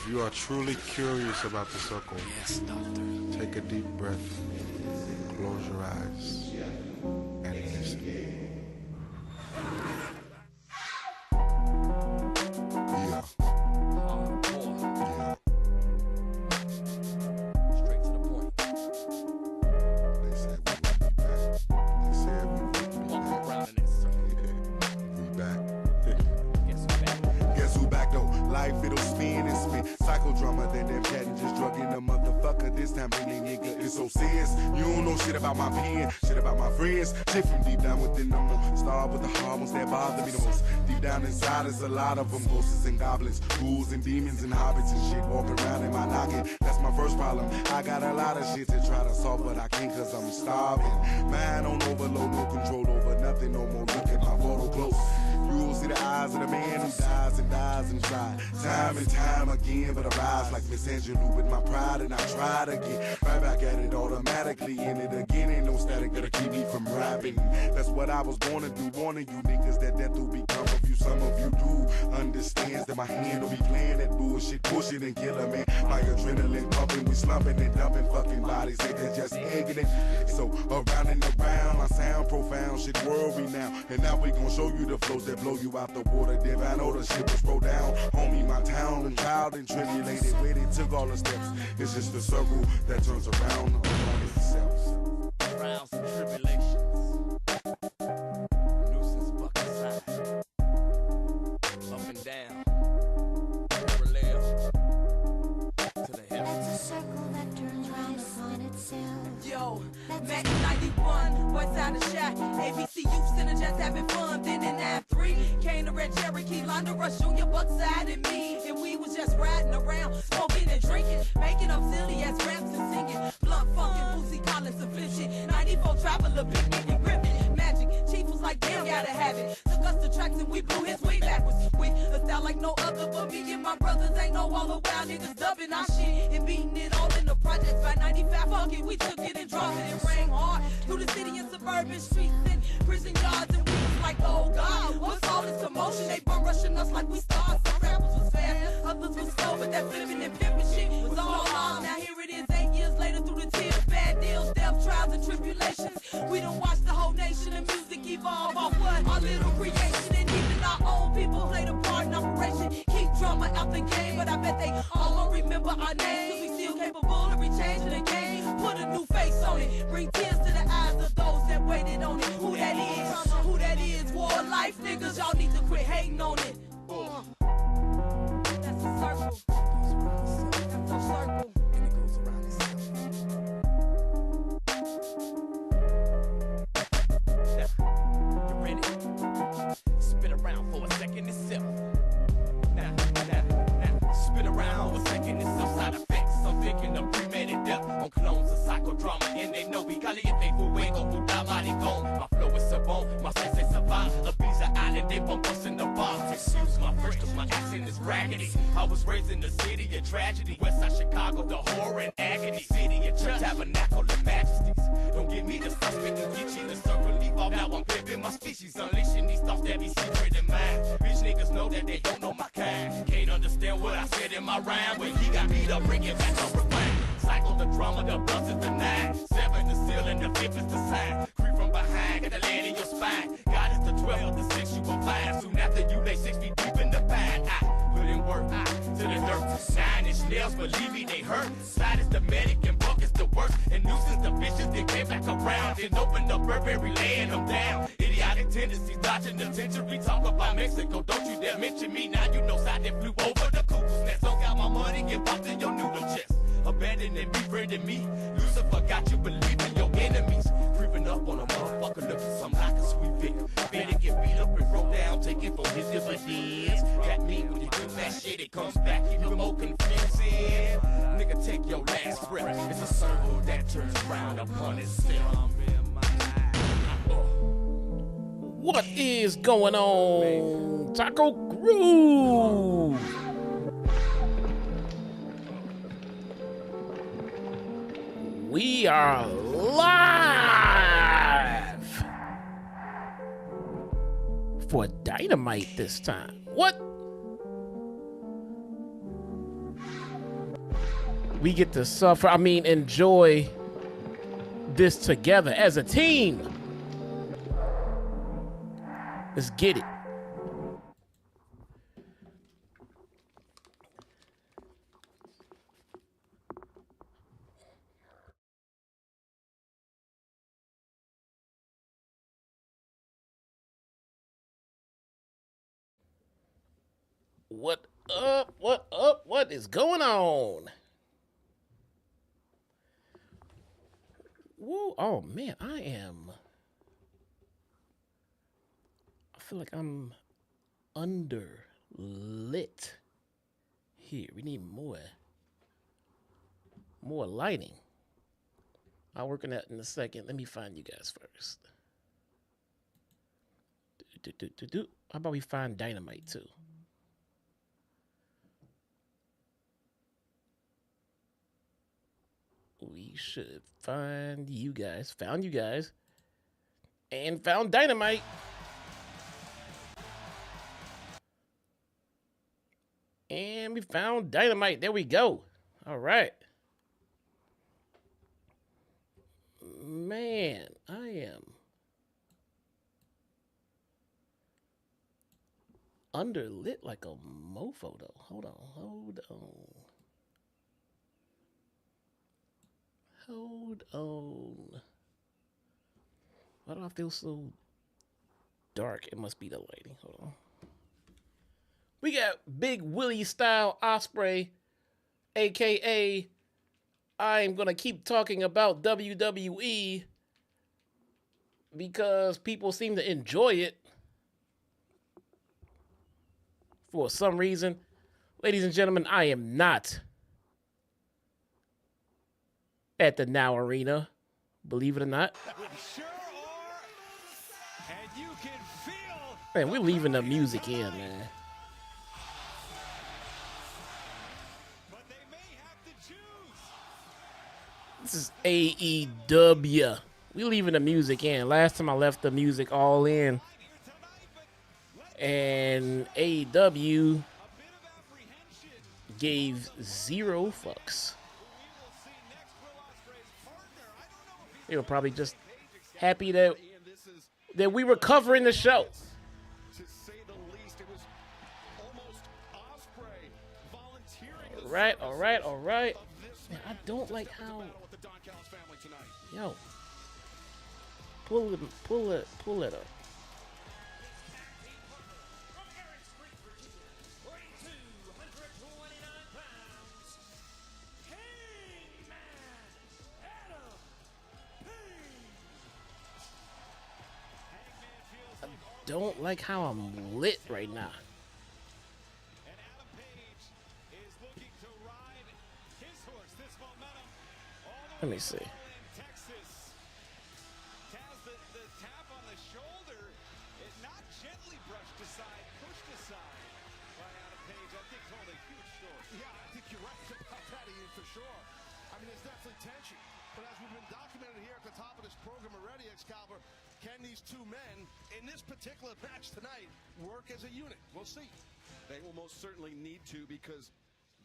If you are truly curious about the circle, Yes, doctor. take a deep breath, close your eyes, and listen. Yeah. Hardcore. Yeah. Straight to the point. They said we would be back. They said we would be Walk back. around in that circle. We back. Guess who back? Guess who back though? Life it'll spin and spin. Psychodrama, then them cat and just drug in the motherfucker. This time really nigga is so serious. You don't know shit about my pen, shit about my friends. Shit from deep down within them. Start with the hard ones that bother me the most. Deep down inside is a lot of them. Ghosts and goblins, ghouls and demons and hobbits and shit walking around in my noggin. That's my first problem. I got a lot of shit to try to solve, but I can't cause I'm starving. Mind on overload, no control over nothing no more. Look at my photo close. You'll see the eyes of the man who dies and tries. Time and time again, but I rise like Miss Angelou with my pride, and I try to get right back at it automatically. In it again, ain't no static gonna keep me from rapping. That's what I was born to do. Warning you niggas that death will become of you. Some of you do understands that my hand will be playing that bullshit, pushing and killing man. My adrenaline pumping, we slumping and dumping fucking bodies. They just egging it. So around and around, my sound profound, shit world renowned. And now we gon' show you the flows that blow you out the water. Divine order, shit was throw down. Homie, my town and child and tribulated. Where they took all the steps. It's just a circle that turns around on itself. Trials and tribulations. Nuisance bucket side. Up and down. Parallel. To the heavens. It's a circle that turns round upon itself. Yo, Mac 91, what's out of shot? ABC Youth Center just having fun. Then in F3, came the Red Cherokee, Londa Rush, Junior, Buckside, and me. And we was just riding around, smoking and drinking, making up silly ass raps and singing. Blunt funkin', Boosie Collins and flip shit. 94 Traveler, picnic and gripping. Magic, Chief was like, damn, gotta have it. Took us to tracks and we blew his way backwards. With a style like no other but me and my brothers. Ain't no all around niggas dubbing our shit and beating it all in the projects. By 95, fuck it, we took it and dropped it. It rang hard through the city and suburban streets and prison yards. And we was like, oh God, what's all this commotion? They bum rushing us like we stars. Some rappers was fast, others was slow, but that flipping and pimping shit was all on. Now here it is, 8 years later through the tears, bad deals, death, trials, and tribulations. We done watched the whole nation and music evolve off what? Our little creation. And even our own people played a part in operation. Keep drama out the game, but I bet they all gon' remember our names. Cause we still capable of rechanging the game. Put a new face on it, bring tears to the eyes of those that waited on it. Who that is? Who that is? War life niggas, y'all need to quit hating on it. That's a circle. That's a circle. And it goes around the circle. Now, you ready? Spin around for a second itself. Now, spin around for a second itself. Side effects, I'm thinking of premeditated death on clones of psychodrama. And they know we caliente fuego, Dynamite gone. My flow is so bon, my sense is savant. A visa island, they bump us in the box. Excuse my French, cause my accent is raggedy. I was raised in the city of tragedy. Westside Chicago, the horror and agony. City of church, tabernacle and majesties. Don't give me the suspect and get you the circle. Leave off, now I'm pimping my species. Unleashing these thoughts that be secret in mine. Bitch niggas know that they don't know my kind. Can't understand what I said in my rhyme. When he got beat up, bring it back on rewind. Cycle the drama, the bus is the 9. 7 the seal and the 5th is the sign. Creep from behind, get the land in your spine. God is the 12, the 6 you will find. Soon after you lay 6 feet deep in the pine. I put in work, to the dirt. 9-inch nails, believe me, they hurt. Side is the medic and buck is the worst. And nuisance the vicious, they came back around. Then opened up Burberry, laying them down. Idiotic tendencies, dodging attention. We talk about Mexico, don't you dare mention me. Now you know side that flew over the cuckoo's nest. Don't got my money, get popped in your noodle chest. Abandoning, befriending me. Lucifer got you believing your enemies. Creeping up on a motherfucker, looking something like a sweet Vic. Better get beat up and broke down, taking for his dividends. Got me when you do that shit, it comes back even more confusing. Nigga, take your last breath. It's a circle that turns round upon itself. What is going on, Taco Groove? We are live for Dynamite this time. What? we get to suffer. I mean, enjoy this together as a team. Let's get it. What up? What up? What is going on? Woo! Oh man, I feel like I'm under lit here. We need more lighting. I'll work on that in a second. Let me find you guys first. How about we find Dynamite too? We should find you guys. Found you guys. And found Dynamite. And we found Dynamite. There we go. All right. Man, I am underlit like a mofo though. Hold on. Why do I feel so dark? It must be the lighting. Hold on. We got Big Willie Style Ospreay, aka I'm gonna keep talking about WWE because people seem to enjoy it for some reason. Ladies and gentlemen, I am not at the Now Arena, believe it or not. We sure are. And you can feel. Man, we're leaving the music in, man. But they may have to choose. This is AEW. We leaving the music in. Last time I left the music all in. And AEW gave 0 fucks. They were probably just happy that we were covering the show. To say the least, it was almost Ospreay volunteering. All right. Man, I don't like how. Yo, pull it up. Don't like how I'm lit right now. Let me see. Can these two men in this particular match tonight work as a unit? We'll see. They will most certainly need to, because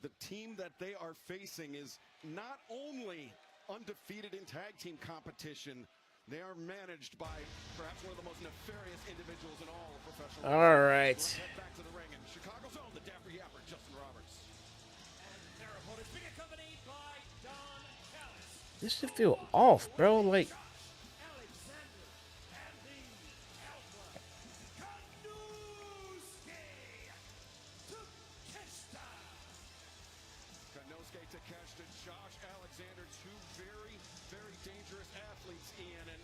the team that they are facing is not only undefeated in tag team competition, they are managed by perhaps one of the most nefarious individuals in all of professional wrestling. All right. Let's head back to the ring in Chicago's own, the Dapper Yapper, Justin Roberts. And their opponents being accompanied by Don Callis. This should feel off, bro. Like, Josh Alexander, two very, very dangerous athletes, Ian, and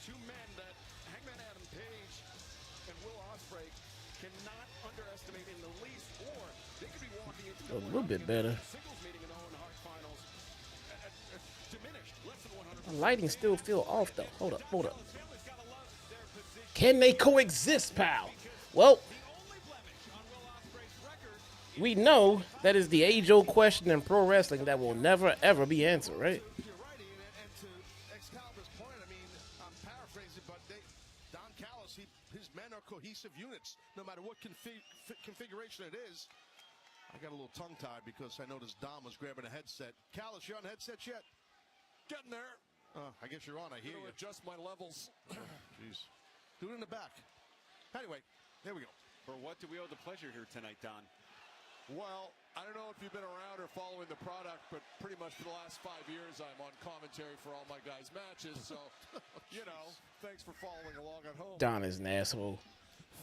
two men that Hangman Adam Page and Will Ospreay cannot underestimate in the least, or they could be walking into a little bit better. singles meeting in the Owen Hart finals diminished, less than 100%. The lighting still feel off though. Hold up. Can they coexist, pal? Well, we know that is the age-old question in pro wrestling that will never, ever be answered, right? You're right, Ian, and to Excalibur's point, I mean, I'm paraphrasing, but Don Callis, his men are cohesive units, no matter what configuration it is. I got a little tongue-tied because I noticed Dom was grabbing a headset. Callis, you on headset yet? Getting there. I guess you're on. I hear Gonna you. adjust my levels. Jeez. Do it in the back. Anyway, there we go. For what do we owe the pleasure here tonight, Don? Well, I don't know if you've been around or following the product, but pretty much for the last 5 years, I'm on commentary for all my guys' matches. So, you know, thanks for following along at home. Don is an asshole.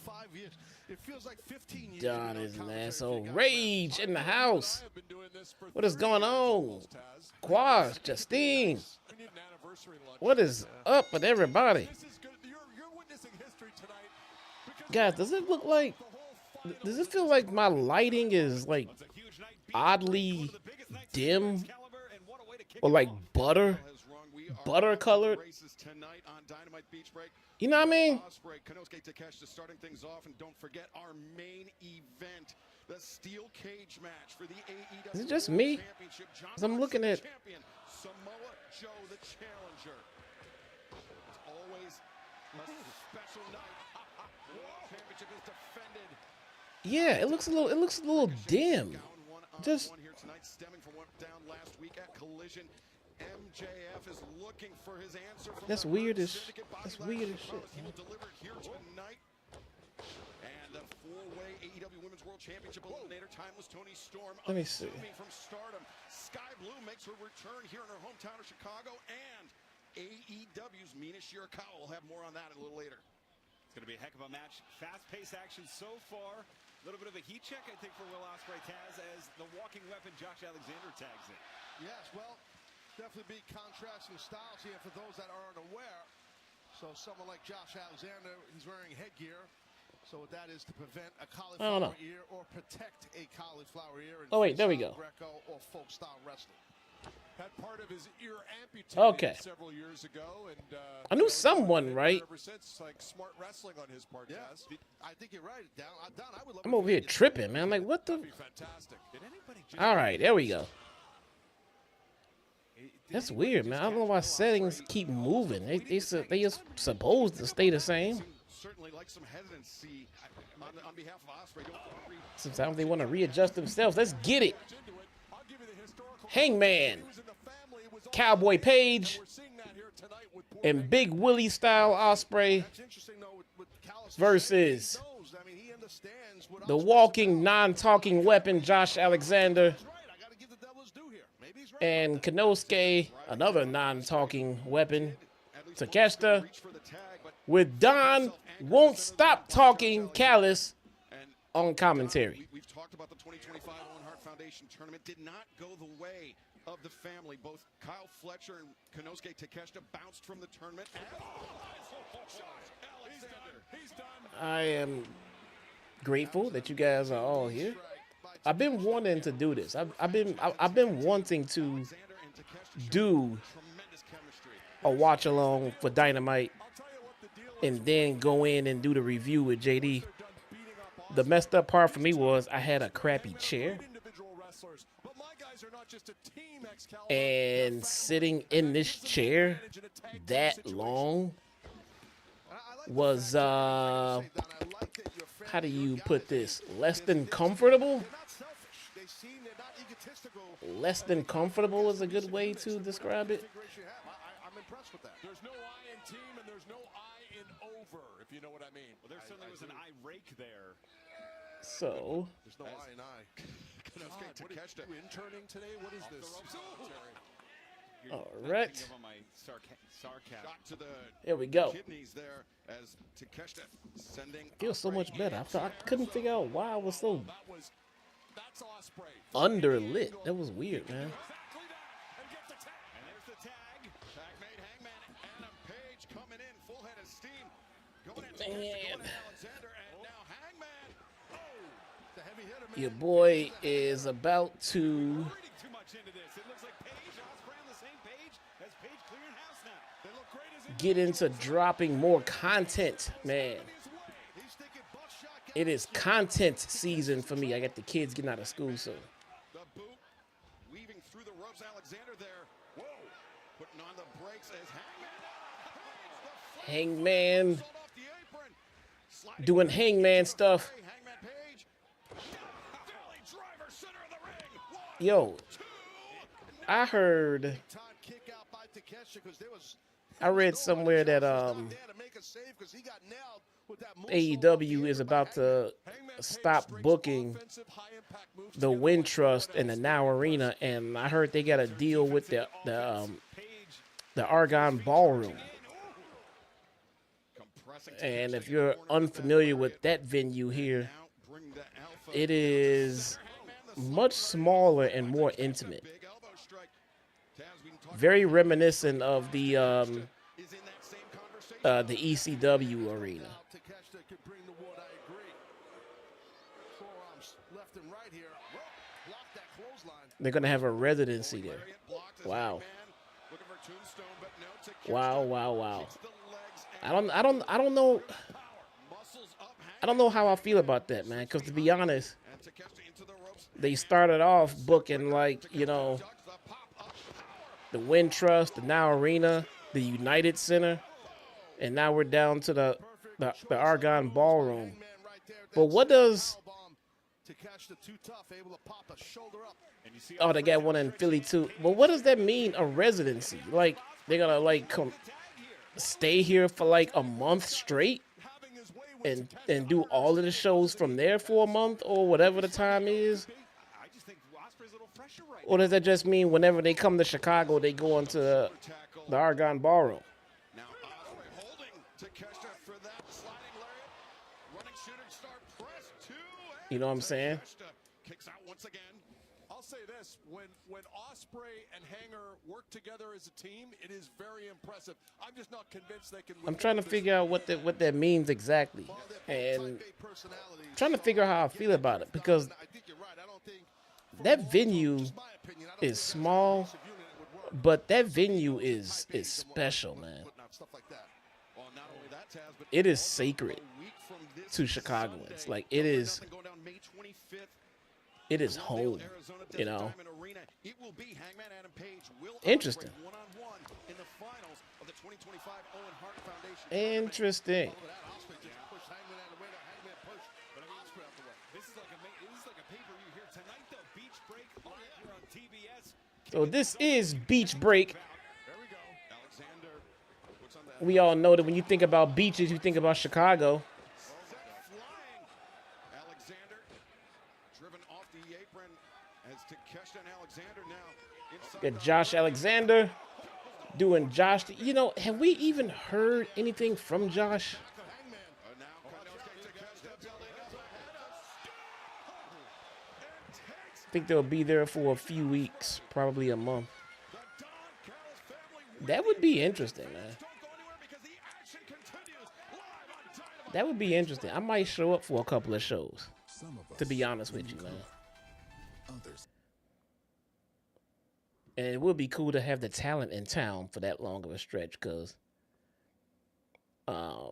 5 years. It feels like 15 years. Don you've is been on an commentary asshole. for you guys. Rage in the house. I have been doing this for What is 30 going years on? almost, Taz. Quash, Justine. We need an anniversary lunch. What is up with everybody? This is good. You're witnessing history tonight. because Guys, does it look like, the whole final does it feel like my lighting is like oddly dim or like butter colored? Races tonight on Dynamite Beach Break. You know what I mean? Ospreay, Konosuke Takeshita starting things off, and don't forget our main event, the steel cage match for the AEW Is it just World me? Championship. John 'Cause I'm looking Moxley, at- champion, Samoa Joe, the challenger. It's always a special night. The World Championship is defended. Yeah, it looks a little dim. Down one-on-one Just- here tonight, stemming from what down last week at Collision. MJF is looking for his answer from That's the weird Hurt as- Syndicate body that's last weird week. as shit, Promised He man. will deliver it here tonight. And the four-way AEW Women's World Championship eliminator, timeless Toni Storm. Let me see. assuming from Stardom. Sky Blue makes her return here in her hometown of Chicago, and AEW's Mina Shirakawa. We'll have more on that a little later. It's going to be a heck of a match. Fast-paced action so far. A little bit of a heat check, I think, for Will Ospreay, Taz, as the walking weapon Josh Alexander tags in. Yes, well, definitely be contrasting styles here for those that aren't aware. So someone like Josh Alexander, he's wearing headgear. So what that is to prevent a don't cauliflower know. ear or protect a cauliflower ear. In Oh, wait, there we freestyle go. Greco or folk style wrestling. Had part of his ear amputated Okay. several years ago, and I knew someone, right? Ever since, like smart wrestling on his part, Yeah, Taz. I think you're right. Don, I would love I'm it over if here you did tripping, man. I'm like, what the? That'd be fantastic. Did anybody just... All right, there we go. Did That's anybody weird, just man. I don't know catch why Will settings Ospreay? keep moving. They just supposed to stay the same. Certainly like some hesitancy on behalf of Ospreay. Don't worry. Sometimes they want to readjust themselves. Let's get it. Into it. I'll give you the historical. Hangman, He was in the family, it was all Cowboy and Page, we're seeing that here tonight with poor and Big Willie style Ospreay That's interesting, though, with Callis versus he knows. I mean, he understands what the Ospreay's walking, about. non-talking weapon Josh Alexander He's right. I got to give the devil his due here. Maybe he's right. and Konosuke, another non-talking weapon, Takeshita, Reach for the tag, but with Don won't stop talking Callis and on commentary. we've talked about the 2025 Owen Hart Foundation tournament. Did not go the way of the family. Both Kyle Fletcher and Konosuke Takeshita bounced from the tournament. He's done. I am grateful that you guys are all here. I've been wanting to do this. I've been wanting to Alexander and Takeshita do tremendous chemistry. a watch along for Dynamite I'll tell you what the deal is. and then go in and do the review with JD. They're done beating up The messed up part for me was I had a crappy chair, individual wrestlers, but my guys are not just a team Excalibur. and sitting in this chair that long was how do you put this? Less than comfortable? They're not selfish. They seem they're not egotistical. Less than comfortable is a good way to describe it. Configuration you have. I'm impressed with that. There's no I in team and there's no I in over, if you know what I mean. Well, there certainly was an eye rake there. So There's no I and I. God, what are you interning today? What is this? Terry? You're All not right. picking up on my sarcasm. Shot to the there we go. kidneys there as Takeshita sending. Feels so much better. I couldn't figure out why I was so That's Ospreay. underlit. That was weird, man. Exactly that. And get the tag. And there's the tag. Tag made Hangman. Adam Page coming in full head of steam. Going at Man. Takeshita, going at Alexander, and now Hangman. The heavy hitter, man. Your boy is about to Reading too much into this. It looks like Paige, Ospreay on the same page as Paige clearing house now. They look great as get into dropping more content, man. He's thinking buckshot. It is content season for me. I got the kids getting out of school soon. The boot weaving through the ropes. Alexander there. Whoa. Putting on the brakes as Hangman Hangman. Sold off the apron. Sliding doing Hangman stuff. Hangman Page. Belly driver, Yo, I heard, Time kick out by Takeshita because there was I read somewhere that there to make a save because he got nailed with that moonsault off AEW the is apron by about to stop booking the Wind Trust in the Now Arena, and I heard they got a deal with the Argonne Ballroom. And if you're unfamiliar with that venue here, it is much smaller and more intimate. Very reminiscent of the ECW arena. Takeshita could bring the wood, I agree. Forearms left and right here. Block that clothesline. They're gonna have a residency there. Wow. Wow. I don't know. I don't know how I feel about that, man. Because to be honest, they started off booking like, you know, the Wind Trust, the Now Arena, the United Center, and now we're down to the Argonne Ballroom. But what does? Oh, they got one in Philly too. But what does that mean? A residency? Like they're gonna like come stay here for like a month straight and do all of the shows from there for a month or whatever the time is? Or does that just mean whenever they come to Chicago, they go into the Argonne Ballroom? Now Osprey holding Takeshita for that sliding lariat. Running shooting star press two. You know what I'm saying? Kicks out once again. I'll say this, when Osprey and Hanger work together as a team, it is very impressive. I'm just not convinced they can. I'm trying to figure out what that means exactly, and trying to figure out how I feel about it, because that venue is small, but that venue is special, man. It is sacred to Chicagoans. Like it is home, you know. Interesting. Interesting. So this is Beach Break. We all know that when you think about beaches, you think about Chicago. Got Josh Alexander doing Josh. You know, have we even heard anything from Josh? I think they'll be there for a few weeks, probably a month. That would be interesting, man. That would be interesting. I might show up for a couple of shows, to be honest with you, man. And it would be cool to have the talent in town for that long of a stretch, because I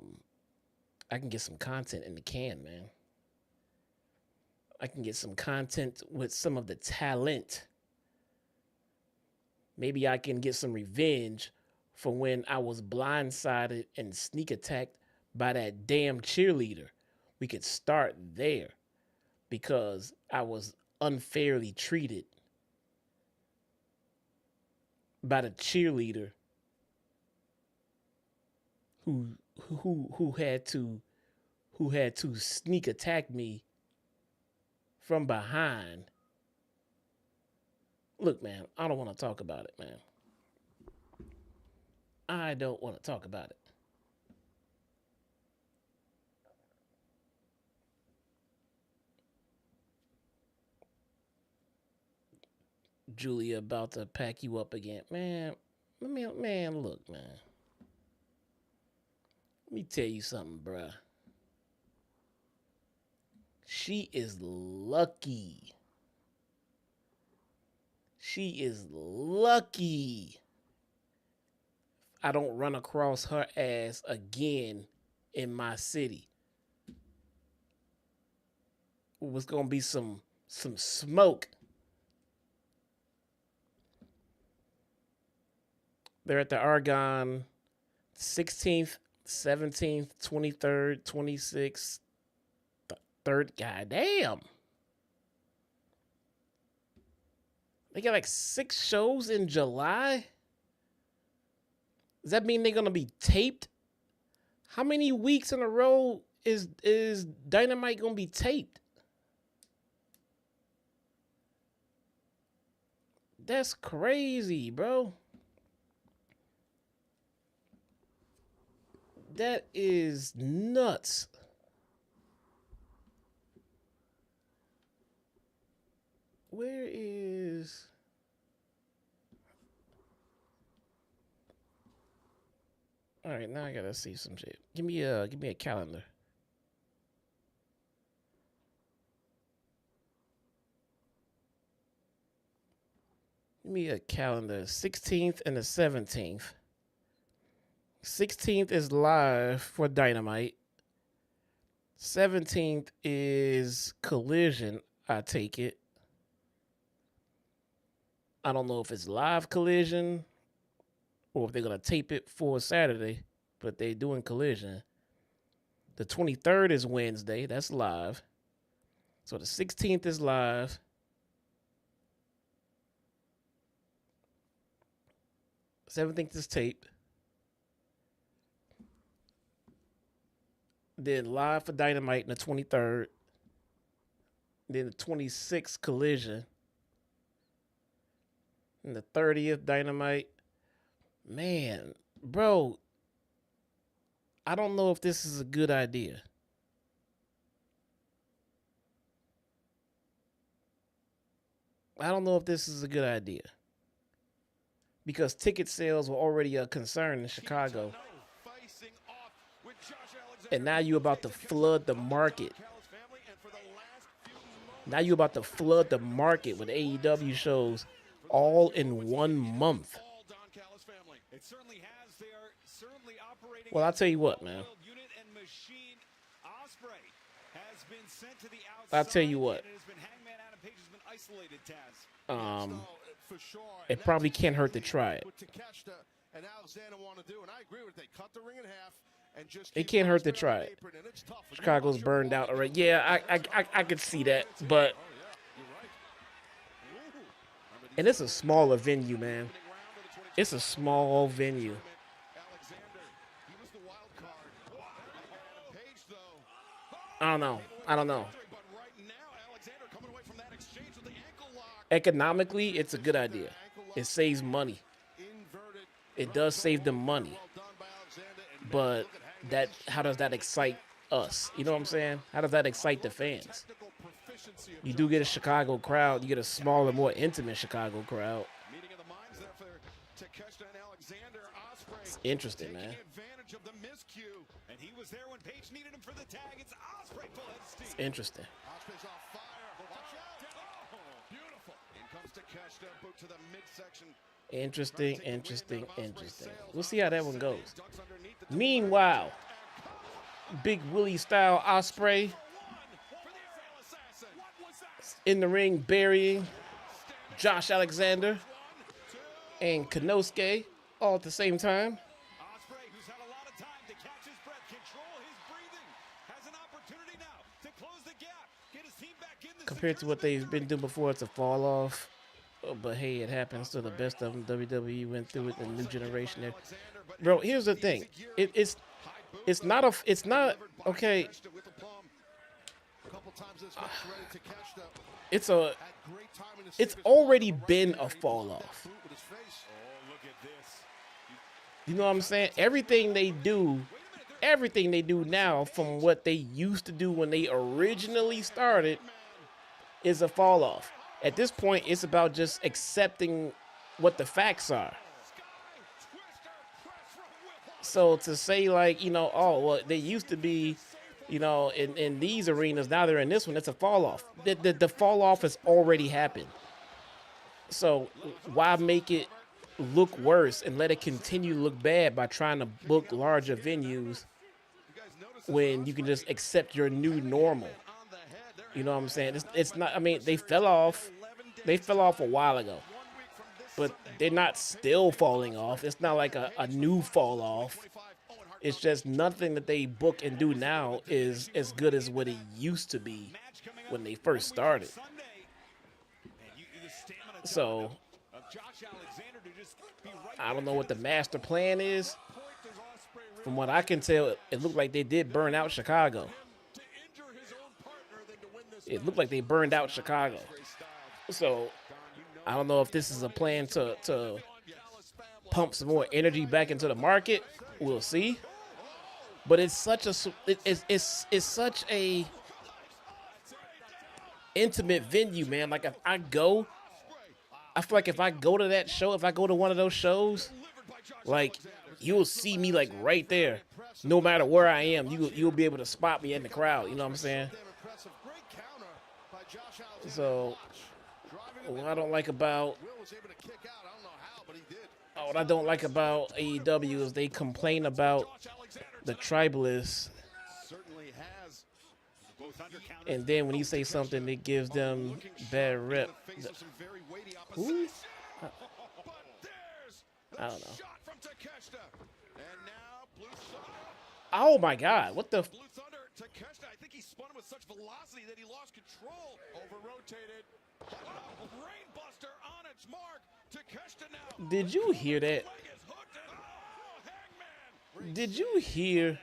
can get some content in the can, man. I can get some content with some of the talent. Maybe I can get some revenge for when I was blindsided and sneak attacked by that damn cheerleader. We could start there, because I was unfairly treated by the cheerleader who had to sneak attack me from behind. Look, man, I don't want to talk about it, man. I don't want to talk about it. Julia about to pack you up again. Man, look, man. Let me tell you something, bruh. She is lucky. She is lucky I don't run across her ass again in my city. It was gonna be some smoke. They're at the Argonne 16th, 17th, 23rd, 26th, 3rd. Goddamn. They got like 6 shows in July. Does that mean they're gonna be taped? How many weeks in a row is Dynamite gonna be taped? That's crazy, bro. That is nuts. Where is... All right, now I gotta see some shit. Give me a calendar. Give me a calendar. 16th and the 17th. 16th is live for Dynamite. 17th is Collision, I take it. I don't know if it's live Collision or if they're going to tape it for Saturday, but they're doing Collision. The 23rd is Wednesday. That's live. So the 16th is live. The 17th is taped. Then live for Dynamite on the 23rd. Then the 26th Collision. And the 30th Dynamite. Man, bro, I don't know if this is a good idea. I don't know if this is a good idea. Because ticket sales were already a concern in Chicago. And now you're about to flood the market. Now you're about to flood the market with AEW shows all in 1 month. Well, I'll tell you what, man. I'll tell you what. It probably can't hurt to try it. It can't hurt to try it. Chicago's burned out already. Yeah, I could see that, but and it's a smaller venue, man. It's a small venue. I don't know. Economically, it's a good idea. It saves money. It does save them money. But how does that excite us? You know what I'm saying? How does that excite the fans? You do get a Chicago crowd. You get a smaller, more intimate Chicago crowd. It's interesting, man. It's interesting. Interesting. We'll see how that one goes. Meanwhile, Big Willie style Ospreay in the ring burying Josh Alexander and Konosuke all at the same time. Compared to what they've been doing before, it's a fall off. But hey, it happens to the best of them. WWE went through it, the new generation there. Bro, here's the thing. It's not okay. It's already been a fall off. You know what I'm saying? Everything they do now from what they used to do when they originally started is a fall off. At this point, it's about just accepting what the facts are. So to say like, oh, well, they used to be, in these arenas, now they're in this one, it's a fall off. The fall off has already happened. So why make it look worse and let it continue to look bad by trying to book larger venues when you can just accept your new normal? You know what I'm saying? It's not. I mean, they fell off. They fell off a while ago, but they're not still falling off. It's not like a new fall off. It's just nothing that they book and do now is as good as what it used to be when they first started. So I don't know what the master plan is. From what I can tell, it looked like they did burn out Chicago. It looked like they burned out Chicago. So I don't know if this is a plan to pump some more energy back into the market. We'll see. But it's such a it's such a intimate venue, man. Like if I feel like if I go to that show, if I go to one of those shows, like you'll see me like right there, no matter where I am. You'll be able to spot me in the crowd. You know what I'm saying? So what I don't like about AEW is they complain about the tribalists, and then when you say something that gives them bad rep. Who? I don't know. Oh my God! What the? I think he spun with such velocity that he lost control. Over-rotated. Brainbuster on its mark. Takeshita now. Did you hear that? Did you hear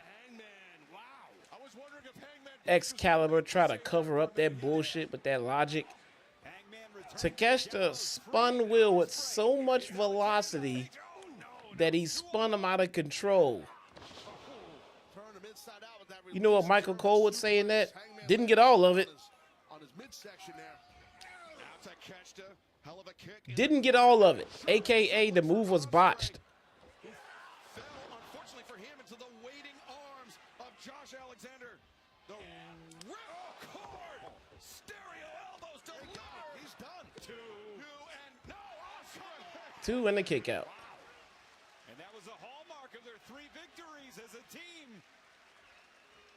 Excalibur try to cover up that bullshit with that logic? Takeshita spun Will with so much velocity that he spun him out of control. You know what Michael Cole would say in that? Didn't get all of it. Didn't get all of it. AKA the move was botched. Unfortunately for him, into the waiting arms of Josh Alexander. The rip cord. Stereo elbows delivered. He's done. Two and a kick out. And that was a hallmark of their 3 victories as a team.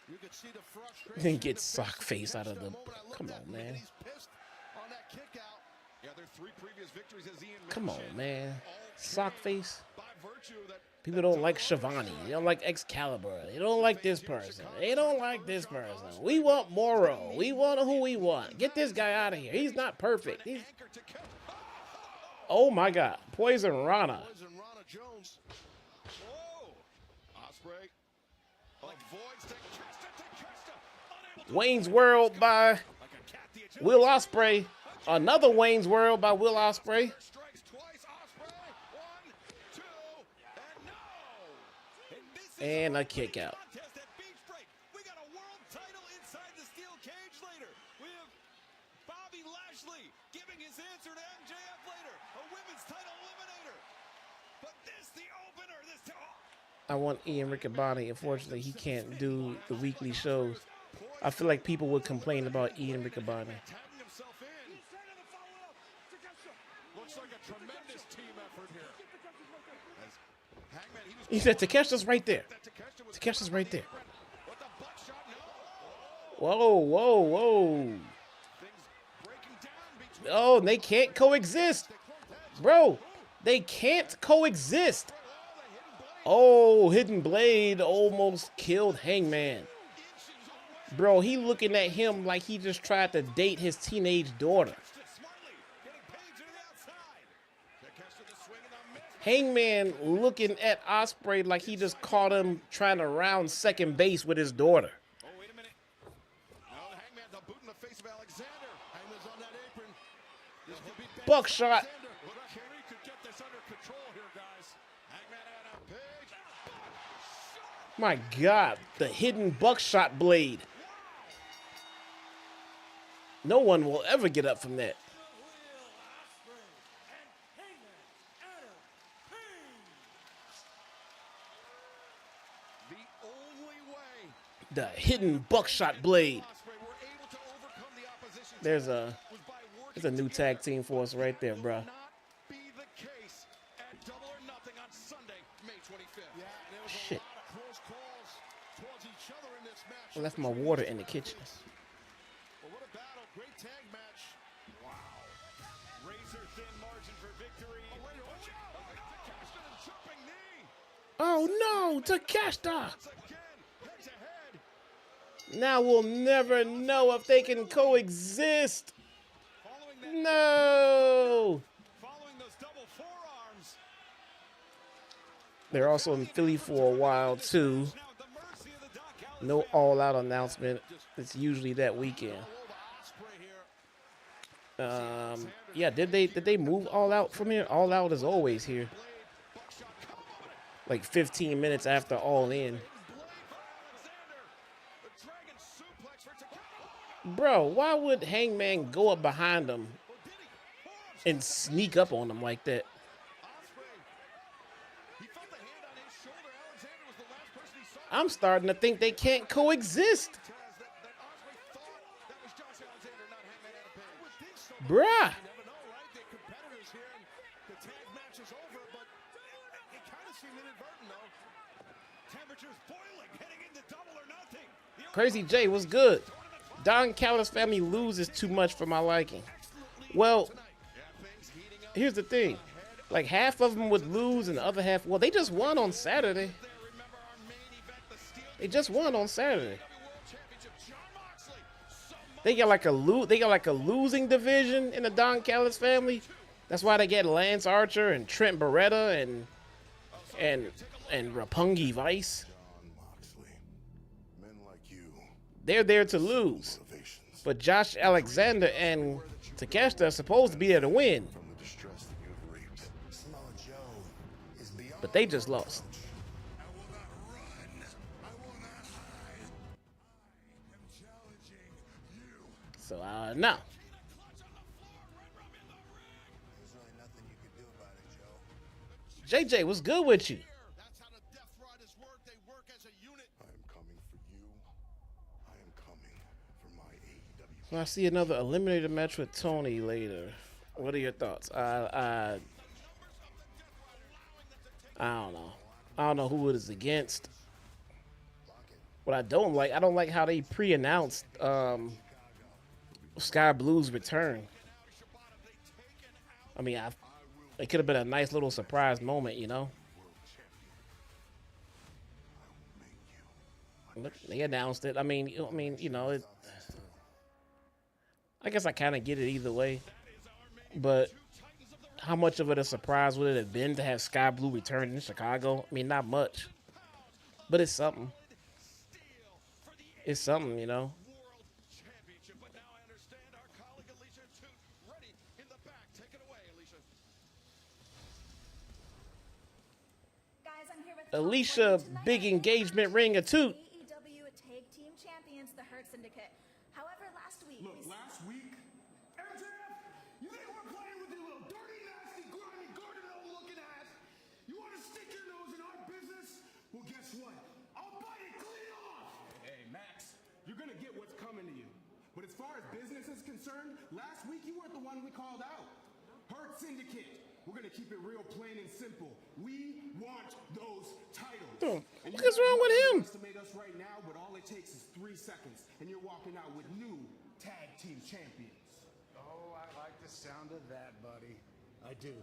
You could see the frustration. Then get sock face out of the. Come on, man. He's pissed on that kick out. Yeah, their 3 previous victories as Ian Come on, mentioned, man. all Sock came face. by virtue of that People don't like Shivani. They don't like Excalibur. They don't like this person. They don't like this person. We want Morrow. We want who we want. Get this guy out of here. He's not perfect. He's. Oh my God. Poison Rana. Poison Rana Jones. Whoa! Ospreay avoids Takeshita, unable to Wayne's World by Will Ospreay. Another Wayne's World by Will Ospreay. strikes twice. Ospreay, 1, 2, and no! And this is And a kick out. contest at Beach Break. We got a world title inside the steel cage later. We have Bobby Lashley giving his answer to MJF later. A women's title eliminator. But this, the opener, this I want Ian Riccaboni. Unfortunately, he can't do the weekly shows. I feel like people would complain about Ian Riccaboni. tagging himself in. Looks like a tremendous team effort here. As Hangman, he was He said Takeshita's right there. that Takeshita was Takeshita's right there. with the buckshot. No. Whoa, whoa, whoa. Things breaking down between Oh, they can't coexist. Bro, they can't coexist. Oh, Hidden Blade almost killed Hangman. Bro, he looking at him like he just tried to date his teenage daughter. smartly getting Page to the outside. Takeshita the swing and the miss. Hangman looking at Ospreay like he just caught him trying to round second base with his daughter. Oh, wait a minute. No, Hangman's a boot in the face of Alexander. Hangman's on that apron. This could be bad. Buckshot. Well, Kenny could get this under control here, guys. Hangman out of Page. My God, the hidden buckshot blade. No one will ever get up from that. The only way The hidden buckshot blade. Ospreay were able to overcome the opposition There's a was by there's a new tag team for us right there, bro. not be the case at Double or Nothing on Sunday, May 25th. Yeah, and there was Shit. a lot of close calls towards each other in this match. I left my water in the kitchen. Well, what a battle. Great tag match. Razor thin margin for victory. Takeshita and jumping knee. Oh no, Takeshita! Once again, head to head. Now we'll never know if they can coexist. Following that No! They're also in Philly for a while too. No all-out announcement. It's usually that weekend. Yeah, did they move All Out from here? All Out is always here. Like 15 minutes after All In. Bro, why would Hangman go up behind him and sneak up on him like that? I'm starting to think they can't coexist. Bruh. Crazy J, what's good? Don Callis family loses too much for my liking. Well, here's the thing. Like half of them would lose and the other half, well, they just won on Saturday. They just won on Saturday. They got like a losing division in the Don Callis family. That's why they get Lance Archer and Trent Beretta and Roppongi Vice. They're there to lose. But Josh Alexander and Takeshita are supposed to be there to win. But they just lost. So, no. JJ, what's good with you? So I see another eliminator match with Tony later. What are your thoughts? I don't know. I don't know who it is against. What I don't like how they pre-announced Sky Blue's return. I mean, it could have been a nice little surprise moment, you know. Look, they announced it. I mean, you know, I guess I kind of get it either way. But how much of a surprise would it have been to have Sky Blue return in Chicago? I mean, not much. But it's something. It's something, you know. Alicia, big engagement ring a toot. AEW Tag Team Champions, the Hurt Syndicate. However, last week... Look, last week, MJF, you think we're playing with your little dirty, nasty, grimy, Gargamel-looking ass? You want to stick your nose in our business? Well, guess what? I'll bite it clean off! Hey, Max, you're going to get what's coming to you. But as far as business is concerned, last week you weren't the one we called out. Hurt Syndicate. We're going to keep it real plain and simple. We want those titles. What's wrong with him? Estimate us right now, but all it takes is 3 seconds, and you're walking out with new tag team champions. Oh, I like the sound of that, buddy. I do.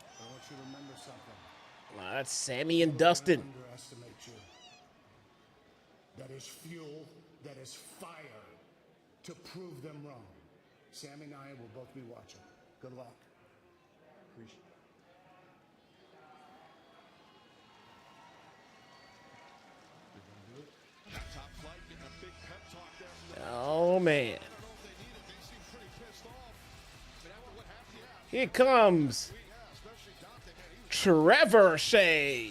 I want you to remember something. That's Sammy and Dustin. Don't underestimate you. That is fuel. That is fire to prove them wrong. Sammy and I will both be watching. Good luck. Appreciate it. Oh, man. Here comes Trevor Shea.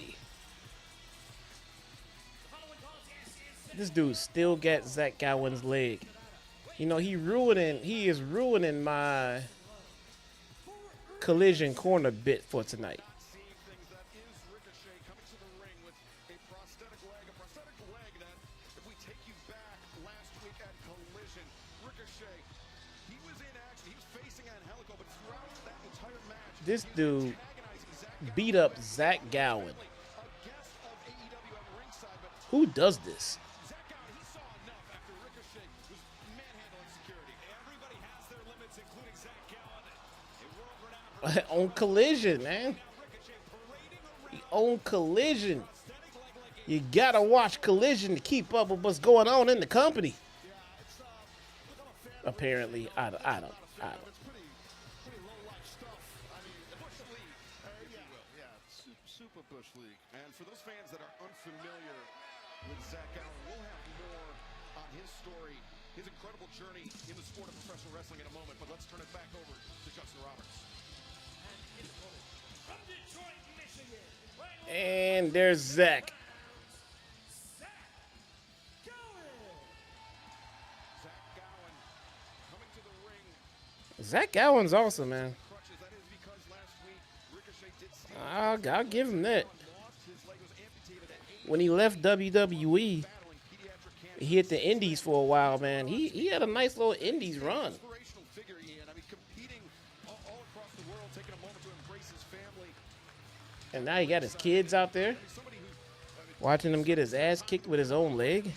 This dude still got Zach Gowen's leg. You know, he is ruining my Collision Corner bit for tonight. This dude beat up Zach Gowen. Who does this? On Collision, man. On Collision. You gotta watch Collision to keep up with what's going on in the company. Apparently, I don't. Superbush League. And for those fans that are unfamiliar with Zach Allen, we'll have more on his story, his incredible journey in the sport of professional wrestling in a moment. But let's turn it back over to Justin Roberts. From Detroit, Michigan. And there's Zach. Zach Gowen's awesome, man. I'll give him that. When he left WWE, he hit the Indies for a while, man. He had a nice little Indies run. And now he got his kids out there, watching him get his ass kicked with his own leg.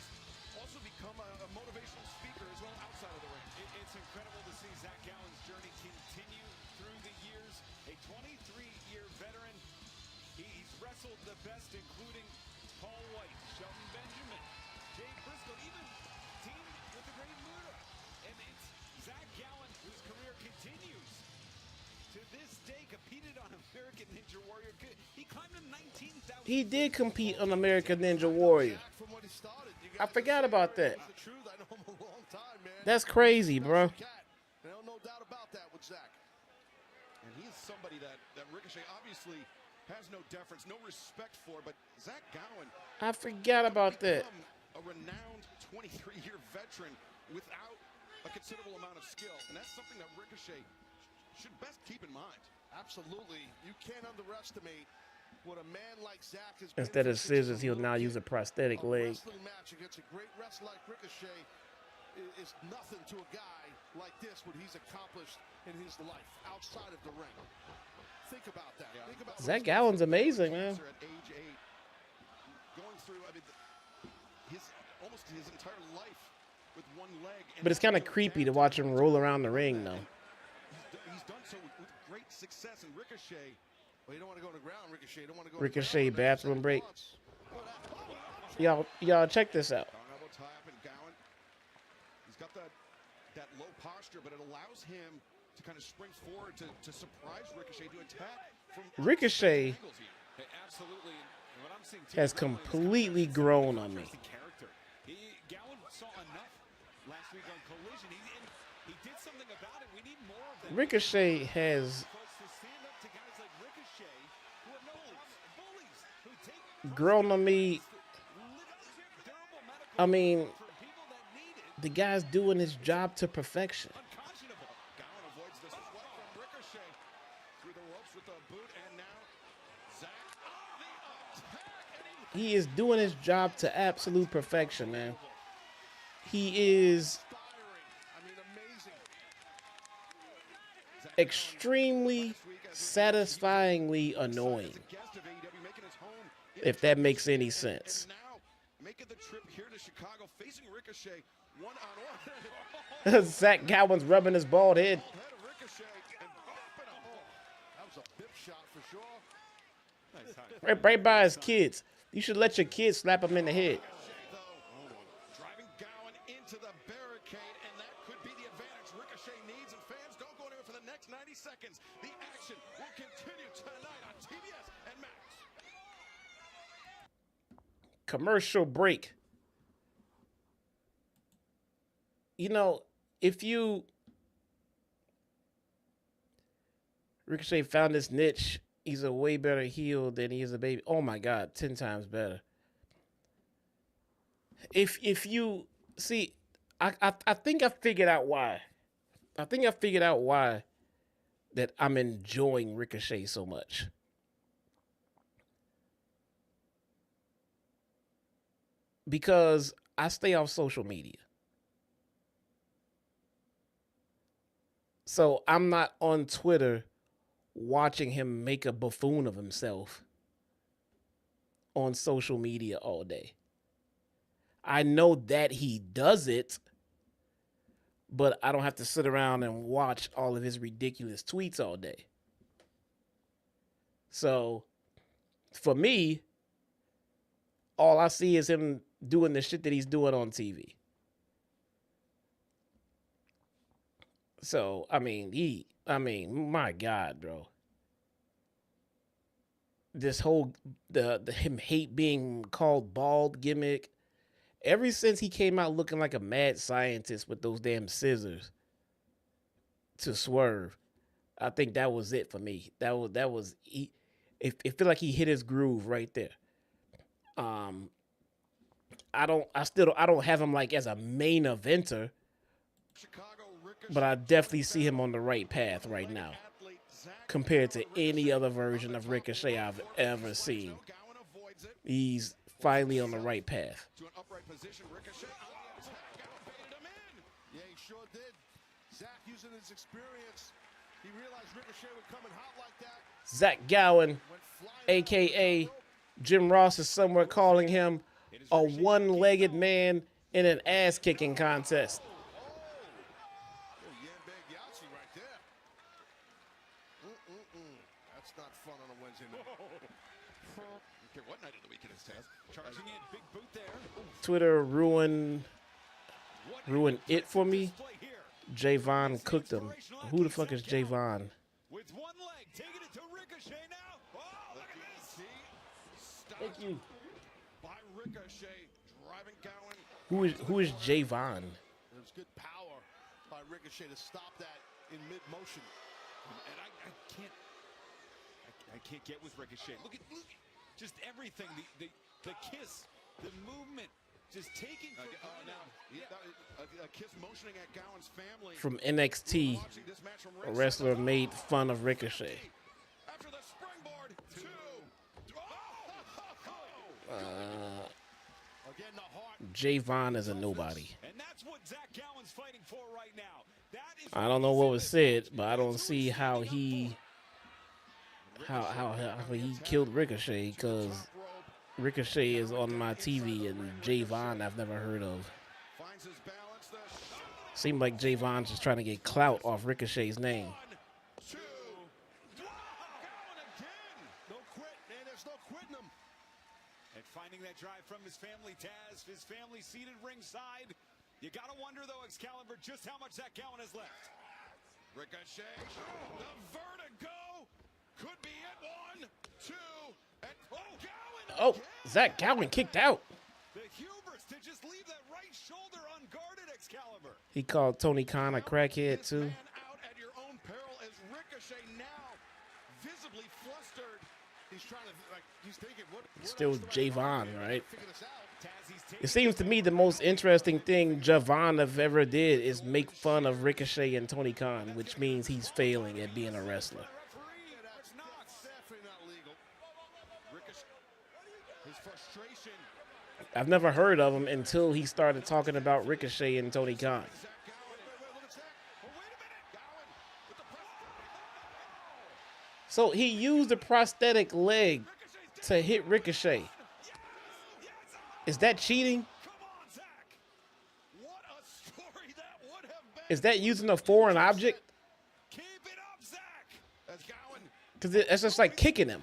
He did compete on American Ninja Warrior. I forgot about that. That's crazy, bro. No doubt about that with Zach. And he is somebody that Ricochet obviously has no deference, no respect for, but Zach Gowen. I forgot about that. A renowned 23-year veteran without a considerable amount of skill. And that's something that Ricochet should best keep in mind. Absolutely. You can't underestimate what a man like Zach has Instead of scissors, he'll now use a prosthetic leg. wrestling match against a great wrestler like Ricochet is nothing to a guy like this, what he's accomplished in his life outside of the ring. Think about that. Yeah. Think about Zach Gowen's amazing, man. At age 8, going through, almost his entire life with one leg. But it's kind of creepy to watch him roll around the ring, though. He's done so with great success, and Ricochet. Well, you don't want to go on the ground, Ricochet. You don't want to go Ricochet bathroom break. Y'all check this out. Elbow tie up and Gowen. He's got that low posture, but it allows him to kind of spring forward to surprise Ricochet, to attack from Ricochet absolutely. What I'm seeing has completely grown on me. Gowen saw enough last week on Collision. He did something about it. We need more of that. Ricochet has grown on me. I mean, the guy's doing his job to perfection. He is doing his job to absolute perfection, man. He is extremely satisfyingly annoying, if that makes any sense. Making the trip here to Chicago, facing Ricochet one-on-one. Zach Gowen's rubbing his bald head. That was a bip shot for sure. Right by his kids. You should let your kids slap him in the head. Driving Gowen into the barricade, and that could be the advantage Ricochet needs. And fans, don't go anywhere for the next 90 seconds. The action will continue tonight on TBS and Max. Commercial break. You know, Ricochet found this niche. He's a way better heel than he is a baby. Oh my God, 10 times better. If you see, I think I figured out why. I think I figured out why that I'm enjoying Ricochet so much. Because I stay off social media. So I'm not on Twitter watching him make a buffoon of himself on social media all day. I know that he does it, but I don't have to sit around and watch all of his ridiculous tweets all day. So for me, all I see is him doing the shit that he's doing on TV. So, I mean, my God, bro. this whole the him hate being called bald gimmick. Ever since he came out looking like a mad scientist with those damn scissors to Swerve, I think that was it for me. It felt like he hit his groove right there. I don't have him like as a main eventer, but I definitely see him on the right path right now compared to any other version of Ricochet I've ever seen. He's finally on the right path. To an upright position, Ricochet. Yeah, he sure did. Zach using his experience. He realized Ricochet would come in hot like that. Zach Gowen, a.k.a. Jim Ross is somewhere calling him a one-legged man in an ass-kicking contest. That's not fun on a Wednesday night. Okay, what night of the week it is, Taz? Charging in, big boot there. Twitter ruined it for me. Javon cooked him. Who the fuck is Javon? With one leg, taking it to Ricochet now. Oh, look at this. Thank you. By Ricochet, driving Gowen. Who is Javon? There was good power by Ricochet to stop that in mid-motion. And I can't get with Ricochet. Look at just everything. The kiss, the movement, just taking. A kiss motioning at Gowen's family. From NXT, a wrestler made fun of Ricochet. After the springboard, again, the heart. Javon is a nobody. And that's what Zach Gowen's fighting for right now. I don't know what was said, but I don't see how he killed Ricochet, because Ricochet is on my TV and Javon I've never heard of. Seemed like Javon's just trying to get clout off Ricochet's name. And finding that drive from his family, Taz, his family seated ringside. You got to wonder, though, Excalibur, just how much Zach Gowen has left. Ricochet, the vertigo could be it. 1, 2, and Gowen. Oh, Zach Gowen kicked out. The hubris to just leave that right shoulder unguarded, Excalibur. He called Tony Khan a crackhead too. Out at your own peril as Ricochet now visibly flustered. He's trying to he's thinking what Still Javon, right? It seems to me the most interesting thing Javon have ever did is make fun of Ricochet and Tony Khan, which means he's failing at being a wrestler. I've never heard of him until he started talking about Ricochet and Tony Khan. So he used a prosthetic leg to hit Ricochet. Is that cheating? Is that using a foreign object? Because it's just like kicking him.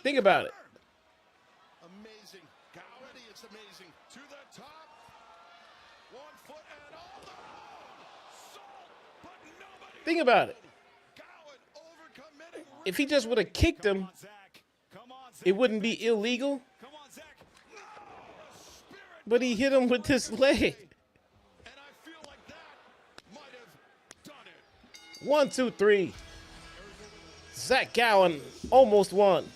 Think about it. Amazing. Gowen, it's amazing. To the top. 1 foot and all the salt, but nobody. Think about it. If he just would have kicked him, it wouldn't be illegal. But he hit him with this leg. 1, 2, 3. Zach Gowen almost won.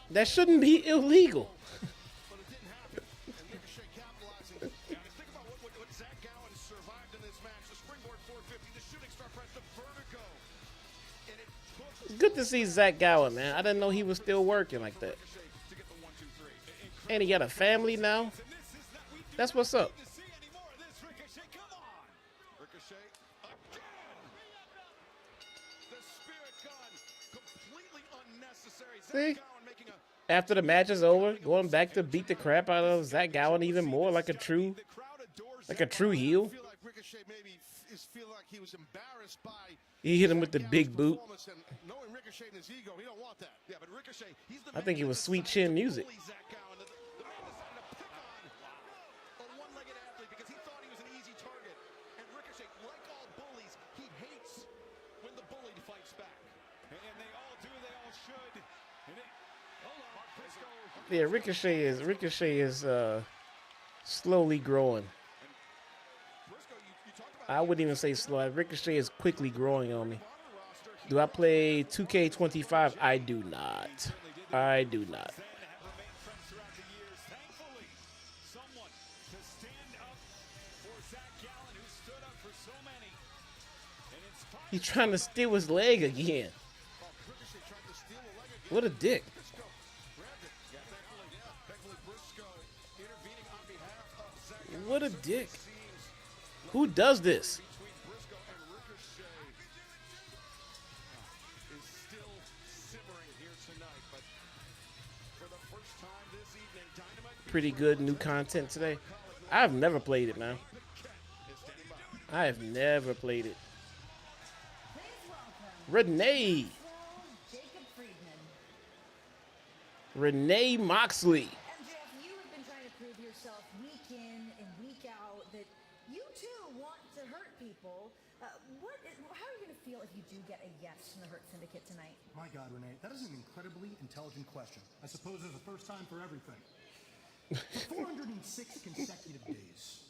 That shouldn't be illegal. It's good to see Zach Gowen, man. I didn't know he was still working like that. And he got a family now. That's what's up. See? After the match is over, going back to beat the crap out of Zach Gowen even more like a true heel. He hit him with the big boot. I think it was Sweet Chin Music. Yeah, Ricochet is slowly growing. I wouldn't even say slow. Ricochet is quickly growing on me. Do I play 2K25? I do not. I do not. He's trying to steal his leg again. What a dick. What a dick. Who does this? Pretty good new content today. I've never played it, man. I have never played it. Renee Moxley. MJF, you have been trying to prove yourself week in and week out that you too want to hurt people. How are you going to feel if you do get a yes from the Hurt Syndicate tonight? My God, Renee, that is an incredibly intelligent question. I suppose there's a first time for everything. For 406 consecutive days,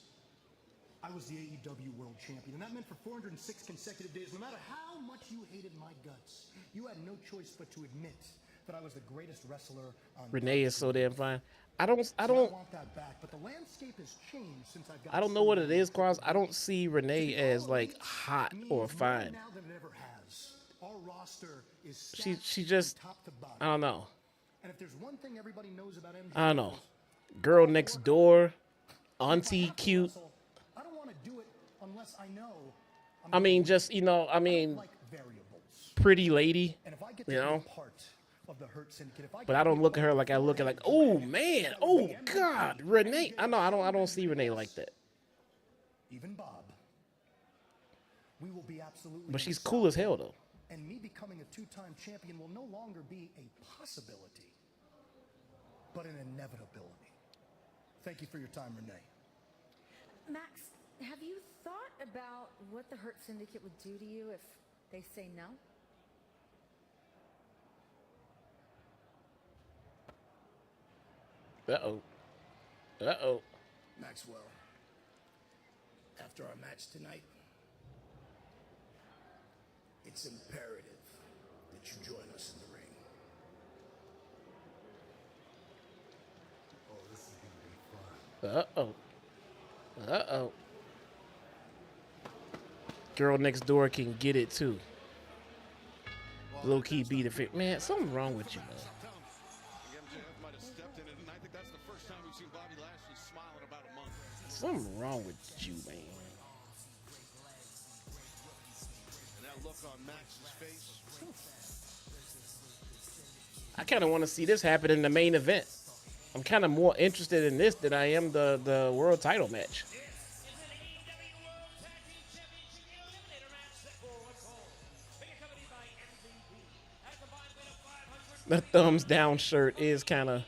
I was the AEW World Champion, and that meant for 406 consecutive days, no matter how much you hated my guts, you had no choice but to admit that I was the greatest wrestler on Renee is so damn fine. I don't want that back, but the landscape has changed since I've got. I don't know what it is, Cross. I don't see Renee as like hot or fine. Now than it ever has. Our roster is She just, top to bottom. I don't know. And if there's one thing everybody knows about MJF, I don't know. Girl next door, auntie cute. I don't want to do it unless I know. I mean, just, you know, pretty lady, you know. But I don't look at her like I look at like, oh man, oh God, Renee. I know I don't see Renee like that. Even Bob. We will be absolutely. But she's cool as hell though. And me becoming a two-time champion will no longer be a possibility, but an inevitability. Thank you for your time, Renee. Max, have you thought about what the Hurt Syndicate would do to you if they say no? Uh-oh. Uh-oh. Maxwell, after our match tonight, it's imperative that you join us in the ring. Oh, this is going to be fun. Uh-oh. Uh-oh. Girl next door can get it too. Low key beat the fit. Man, something wrong with you, man. Something wrong with you, man. And that look on Max's face. I kind of want to see this happen in the main event. I'm kind of more interested in this than I am the world title match. The thumbs down shirt is kind of.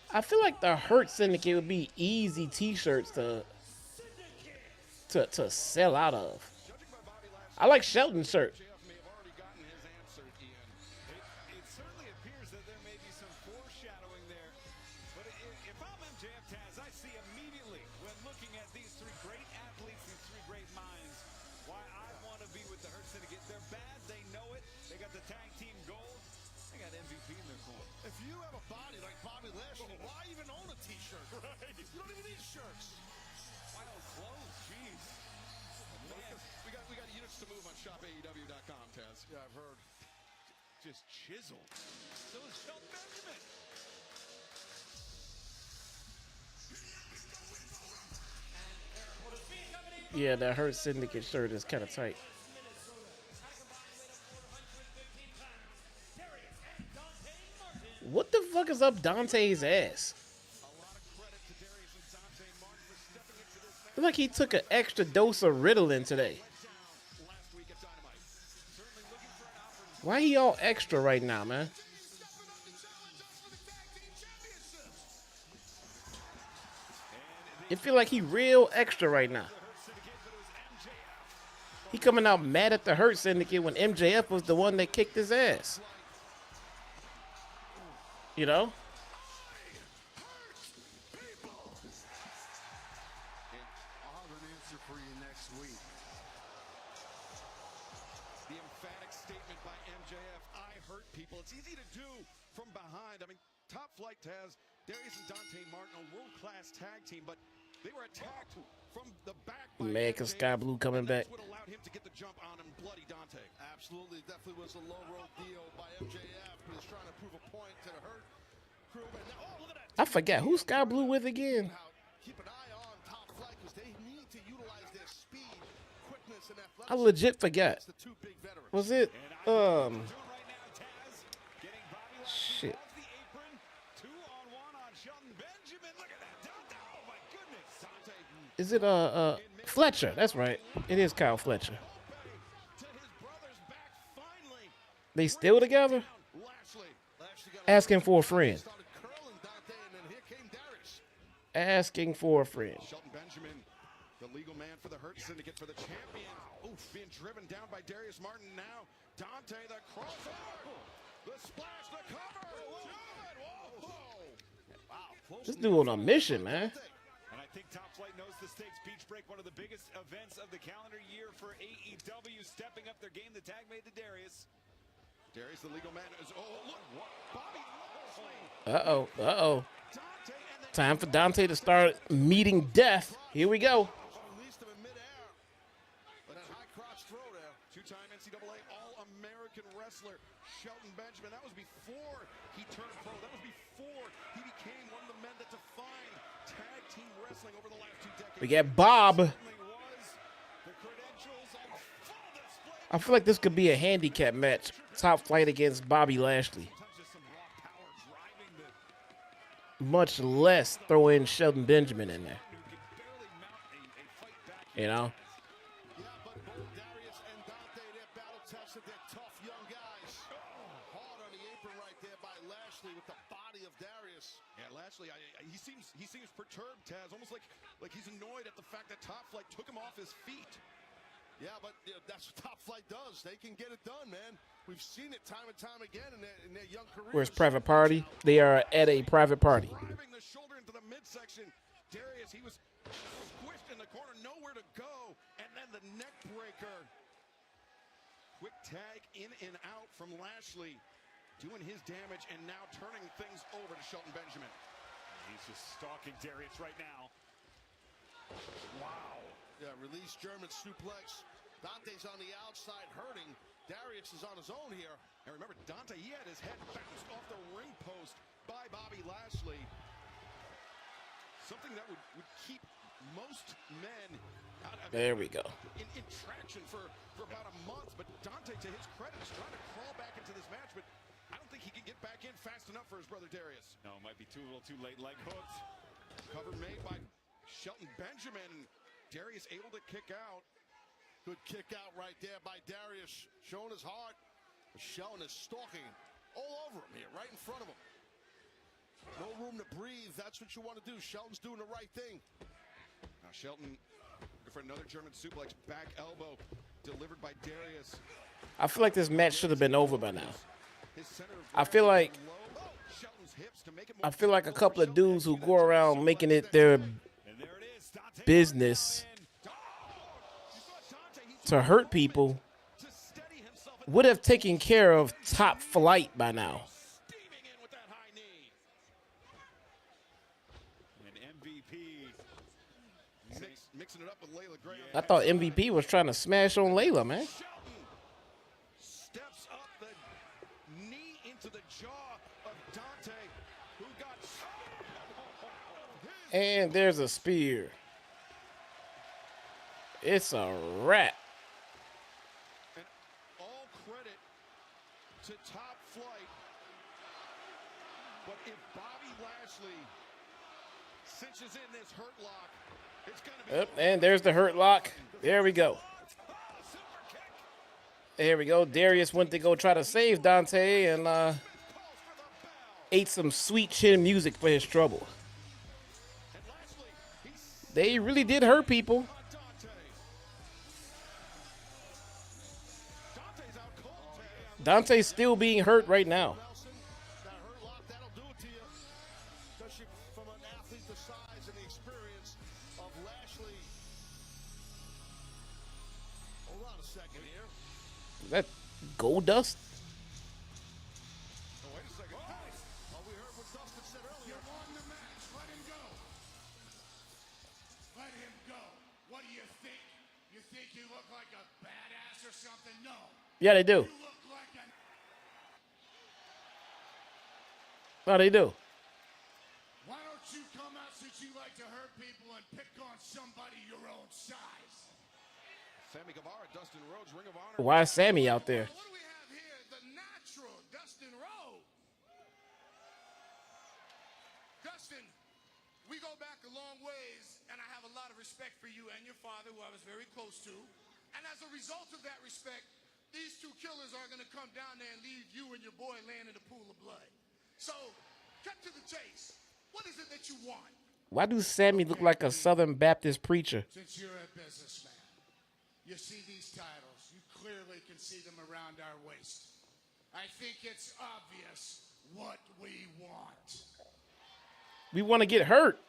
I feel like the Hurt Syndicate would be easy T-shirts to sell out of. I like Shelton's shirt. It certainly appears that there may be some foreshadowing there. But if I'm MJF Taz, I see immediately when looking at these three great athletes, these three great minds, why I want to be with the Hurt Syndicate. They're bad, they know it. They got the tag team gold. They got MVP in their corner. If you have a body like Bobby Lashley, why even own a t-shirt? Right. You don't even need shirts. Why own clothes? Jeez. Man, we got units to move on shopaew.com, Taz. Yeah, I've heard. Just chiseled. So is Shelton Benjamin. Yeah, that Hurt Syndicate shirt is kind of tight. What the fuck is up Dante's ass? Look like he took an extra dose of Ritalin today. Why he all extra right now, man? It feel like he real extra right now. He coming out mad at the Hurt Syndicate when MJF was the one that kicked his ass. You know? I'll have an answer for you next week. The emphatic statement by MJF, I hurt people. It's easy to do from behind. I mean, Top Flight has Darius and Dante Martin, a world-class tag team, but they were attacked from the back by Man, cause Sky Blue coming back. That's what allowed him to get the jump on him, bloody Dante. Absolutely, definitely was a low road deal by MJF. He was trying to prove a point to the Hurt crew. And now, oh, look at that. I forgot who Sky Blue with again. Keep an eye on Top Flight because they need to utilize their speed, quickness, and I athleticism. legit forgot. That's the two big veterans. Was it shit. Is it Fletcher? That's right. It is Kyle Fletcher. They still together? Asking for a friend. Asking for a friend. Shelton Benjamin, the legal man for the Hurt Syndicate for the champion. Oof, being driven down by Darius Martin now. Dante, the crossover. The splash, the cover. Whoa. Wow. This dude on a mission, man. And I think Top Flight knows the stakes. Beach Break, one of the biggest events of the calendar year for AEW, stepping up their game. The tag made to Darius. Darius, the legal man, is look, Bobby Lashley. Uh-oh. Time for Dante to start meeting death. Here we go. Released him in midair. But a high crotch throw there. Two-time NCAA All-American wrestler Shelton Benjamin. That was before he turned pro. That was before he became one of the men that defined tag team wrestling over the last 2 decades. We got Bob. I feel like this could be a handicap match. Top Flight against Bobby Lashley. Much less throw in Shelton Benjamin in there. You know? Yeah, but both Darius and Dante, they're battle tested. They're tough young guys. Hard on the apron right there by Lashley with the body of Darius. Yeah, Lashley, he seems perturbed, Taz, almost like he's annoyed at the fact that Top Flight took him off his feet. Yeah, but that's what Top Flight does. They can get it done, man. We've seen it time and time again in their young careers. Where's Private Party? They are at a private party. Driving the shoulder into the midsection. Darius, he was squished in the corner, nowhere to go. And then the neck breaker. Quick tag in and out from Lashley. Doing his damage and now turning things over to Shelton Benjamin. He's just stalking Darius right now. Wow. Yeah, release German suplex. Dante's on the outside hurting. Darius is on his own here. And remember, Dante, he had his head bounced off the ring post by Bobby Lashley. Something that would keep most men out of There we go. in traction for about a month. But Dante, to his credit, is trying to crawl back into this match. But I don't think he can get back in fast enough for his brother Darius. No, it might be a little too late. Leg hooked. Cover made by Shelton Benjamin. Darius able to kick out. Good kick out right there by Darius. Showing his heart. Shelton is stalking all over him here, right in front of him. No room to breathe. That's what you want to do. Shelton's doing the right thing. Now Shelton for another German suplex. Back elbow delivered by Darius. I feel like this match should have been over by now. I feel like a couple of dudes who go around making it their business to hurt people would have taken care of Top Flight by now. Mixing it up with Layla Gray. I thought MVP was trying to smash on Layla, man. Steps up the knee into the jaw of Dante, who got. And there's a spear. It's a wrap. And all credit to Top Flight. But if Bobby Lashley cinches in this hurt lock, it's going to be. Yep, and there's the hurt lock. There we go. There we go. Darius went to go try to save Dante and ate some sweet chin music for his trouble. They really did hurt people. Dante's still being hurt right now. That hurt lock, that'll do it to you. Especially from an athlete the size and the experience of Lashley. Hold on a second here. Is that Gold Dust? Oh, wait a second. Oh, we heard what Dustin said earlier. You won the match. Let him go. Let him go. What do you think? You think you look like a badass or something? No. Yeah, they do. You look like a... Oh, they do. Why don't you come out since you like to hurt people and pick on somebody your own size? Sammy Guevara, Dustin Rhodes, Ring of Honor. Why is Sammy out there? What do we have here? The natural Dustin Rhodes. Dustin, we go back a long ways, and I have a lot of respect for you and your father, who I was very close to. And as a result of that respect, these two killers are going to come down there and leave you and your boy laying in a pool of blood. So, cut to the chase. What is it that you want? Why do Sammy look like a Southern Baptist preacher? Since you're a businessman, you see these titles. You clearly can see them around our waist. I think it's obvious what we want. We want to get hurt.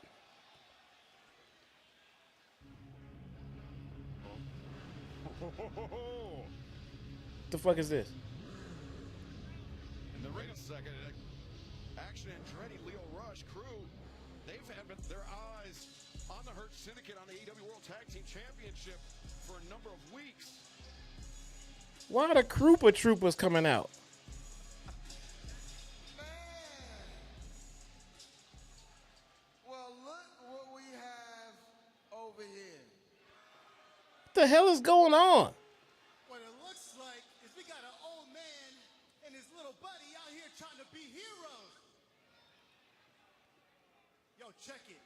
The fuck is this? In the ring a second. Action Andretti, Leo Rush, crew. They've had their eyes on the Hurt Syndicate on the AEW World Tag Team Championship for a number of weeks. Why are the Krupa Troopers coming out? Well, look what we have over here. What the hell is going on? What it looks like is we got an old man and his little buddy out here trying to be heroes. Yo, check it.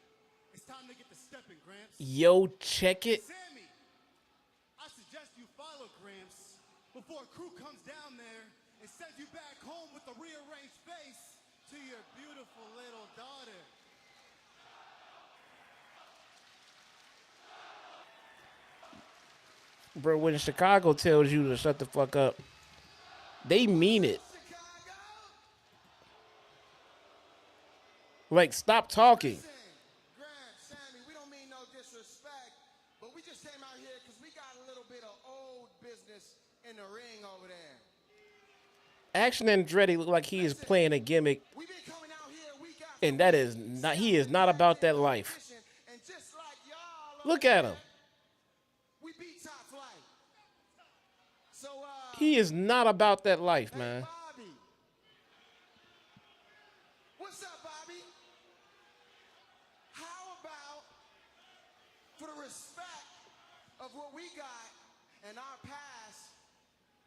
It's time to get the stepping, Gramps. Yo, check it. Sammy, I suggest you follow Gramps before a crew comes down there and sends you back home with a rearranged face to your beautiful little daughter. Bro, when Chicago tells you to shut the fuck up, they mean it. Like, stop talking. Gramps, Sammy, we don't mean no disrespect, but we just came out here because we got a little bit of old business in the ring over there. Action Andretti look like he is playing a gimmick, We've been coming out here week after and that is not. He is not about that life. and just like y'all, Look at him. we beat Top Flight. So, He is not about that life, man. Bobby. What's up, Bobby? How about, for the respect of what we got and our past,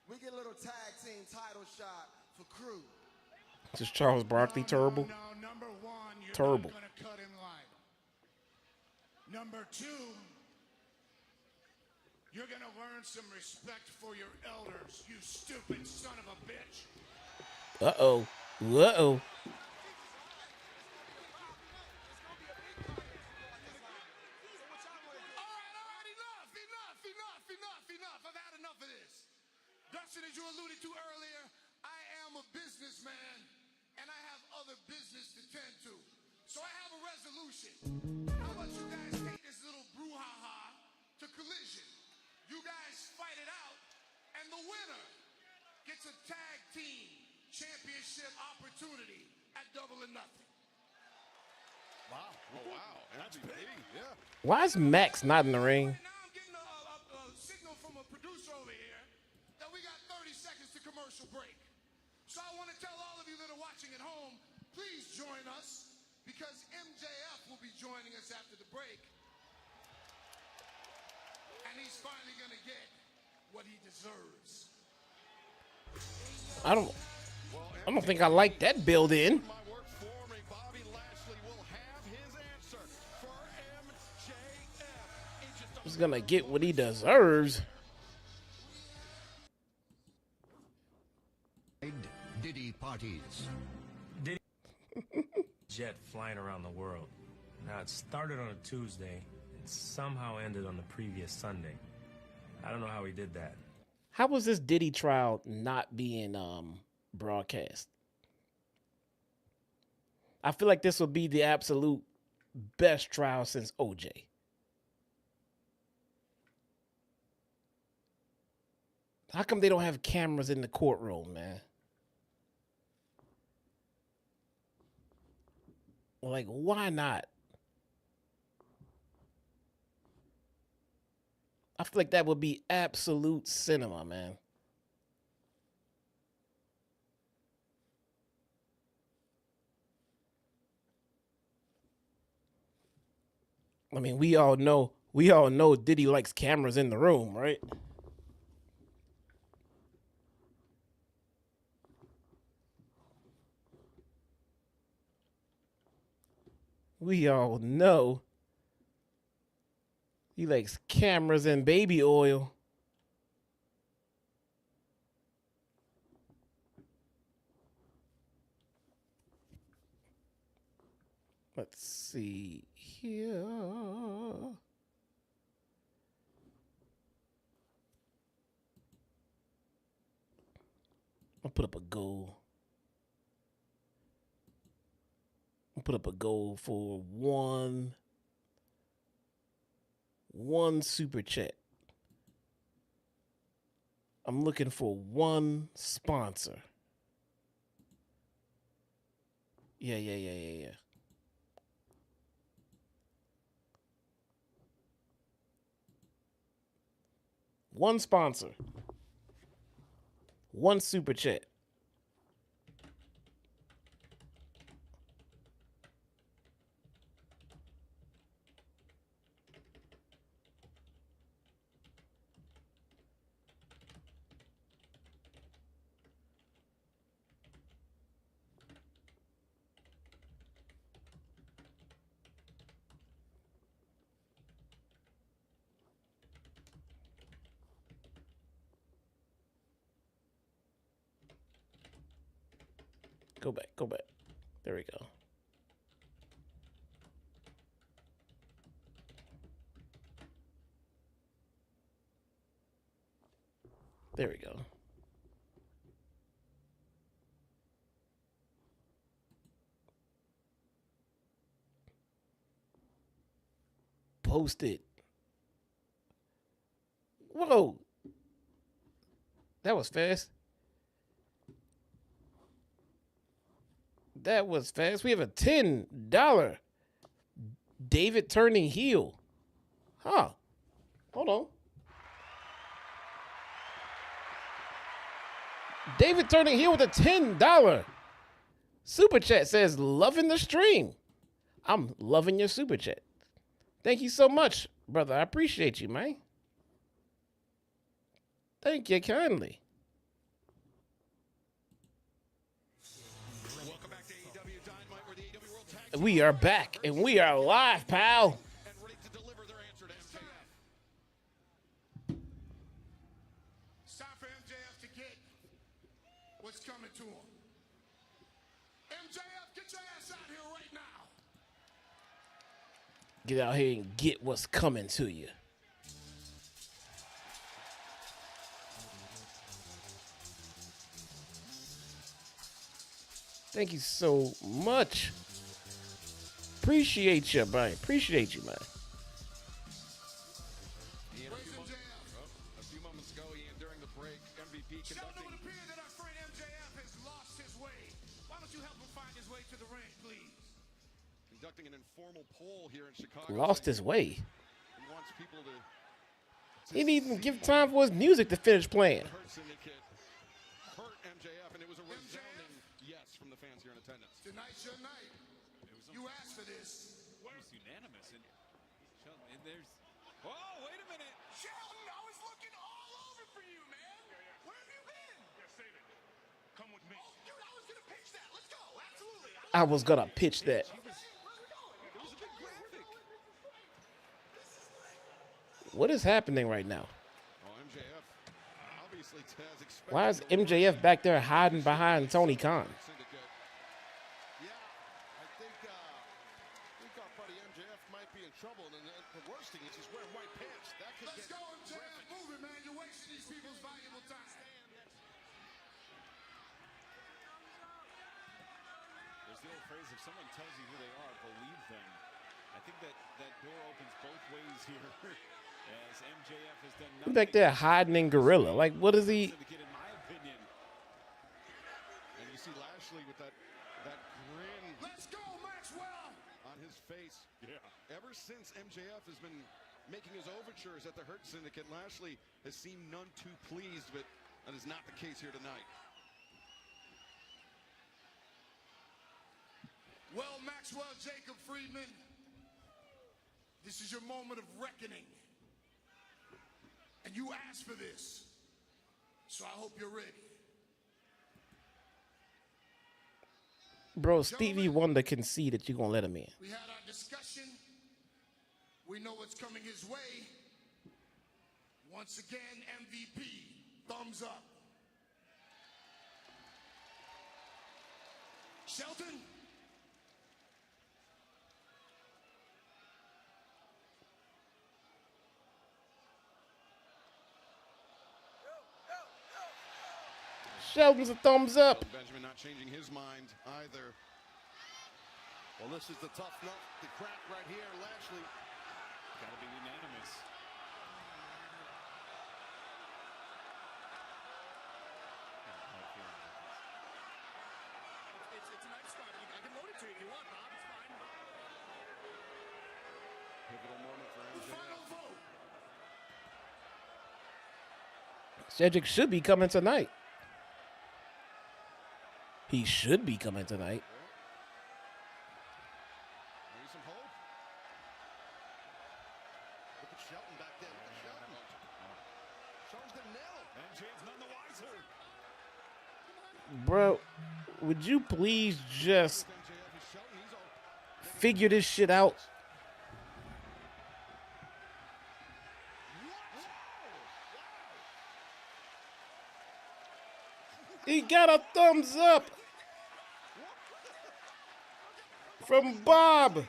we get a little tag team title shot for crew. This is Charles Barkley, terrible. No, number one, you're Terrible. not going to cut him live. Number two, you're going to learn some respect for your elders, you stupid son of a bitch. Uh-oh. Uh-oh. Enough. I've had enough of this. Dustin, as you alluded to earlier, I am a businessman, and I have other business to tend to. So I have a resolution. How about you guys take this little brouhaha to Collision? You guys fight it out, and the winner gets a tag team championship opportunity at Double or Nothing. Wow. Oh, wow. That's big. Yeah. Why is Max not in the ring? Signal from a producer over here that we got 30 seconds to commercial break. So I want to tell all of you that are watching at home, please join us because MJF will be joining us after the break. And he's finally going to get what he deserves. I don't think I like that build in. He's gonna get what he deserves. Diddy parties. Diddy jet flying around the world. Now it started on a Tuesday and somehow ended on the previous Sunday. I don't know how he did that. How was this Diddy trial not being broadcast? I feel like this will be the absolute best trial since OJ. How come they don't have cameras in the courtroom, man? Like, why not? I feel like that would be absolute cinema, man. I mean, we all know Diddy likes cameras in the room, right? We all know he likes cameras and baby oil. Let's see here. I'll put up a goal. I'll put up a goal for one super chat. I'm looking for one sponsor. Yeah. One sponsor. One super chat. Go back. There we go. There we go. Post it. Whoa. That was fast. That was fast. We have a $10 David turning heel. Huh. Hold on. David turning heel with a $10 super chat says, loving the stream. I'm loving your super chat. Thank you so much, brother. I appreciate you, man. Thank you kindly. Welcome back to AEW Dynamite, where the AEW World Tag Team We are back and we are live, pal. and ready to deliver their answer to MJF. It's time for MJF to get what's coming to him. MJF, get your ass out here right now. Get out here and get what's coming to you. Thank you so much. Appreciate you, man. Appreciate you, man. Ian, a few moments ago, Ian, during the break, MVP Sheldon, conducting. it would appear that our friend MJF has lost his way. Why don't you help him find his way to the ring, please? Conducting an informal poll here in Chicago. Lost his way. He wants people to He didn't even give time for his music to finish playing. hurt Syndicate, hurt MJF, and it was a resounding yes from the fans here in attendance. Tonight's your night. You asked for this. It was unanimous. And there's. Oh, wait a minute. Sheldon, I was looking all over for you, man. Where have you been? Yeah, save it. Come with me. Oh, dude, I was going to pitch that. Let's go. Absolutely. I was gonna pitch that. It was a big graphic. What is happening right now? Oh, MJF, obviously Taz expected Why is a little MJF back there hiding behind Tony Khan? Syndicate. Yeah, I think We thought Buddy MJF might be in trouble, and the worst thing is he's wearing white pants. That could Let's go, MJF. Move it, man. You're wasting these people's valuable time. There's the old phrase, if someone tells you who they are, believe them. I think that door opens both ways here. As MJF has done He's nothing. back there hiding in Gorilla. Like, what is he? In my opinion. And you see Lashley with that grin. Let's go, Maxwell. On his face. Yeah. Ever since MJF has been making his overtures at the Hurt Syndicate, Lashley has seemed none too pleased, but that is not the case here tonight. Well, Maxwell Jacob Friedman, this is your moment of reckoning. And you asked for this. So I hope you're ready. Bro, Stevie Wonder can see that you're going to let him in. We had our discussion. We know what's coming his way. Once again, MVP, thumbs up. Shelton? Sheldon's a thumbs up. Benjamin not changing his mind either. Well, this is the tough nut to crack right here. Lashley. Got to be unanimous. It's a nice start. I can load it to you if you want, Bob. It's fine. Pivotal moment for MJF. Cedric should be coming tonight. He should be coming tonight. Maybe some hope. Look at Shelton back there. Look at Shelton. Shelton's gonna nail it. MJF's none the wiser. Bro, would you please just figure this shit out? He got a thumbs up from Bob.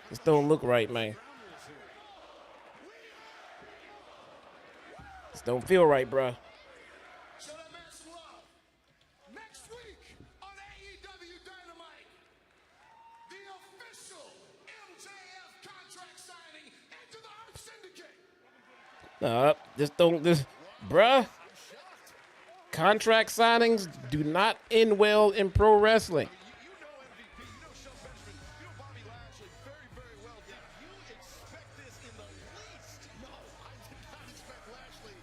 This don't look right, man. This don't feel right, bruh. Show that man some love. Next week on AEW Dynamite, the official MJF contract signing into the Hurt Syndicate. Bruh. Contract signings do not end well in pro wrestling.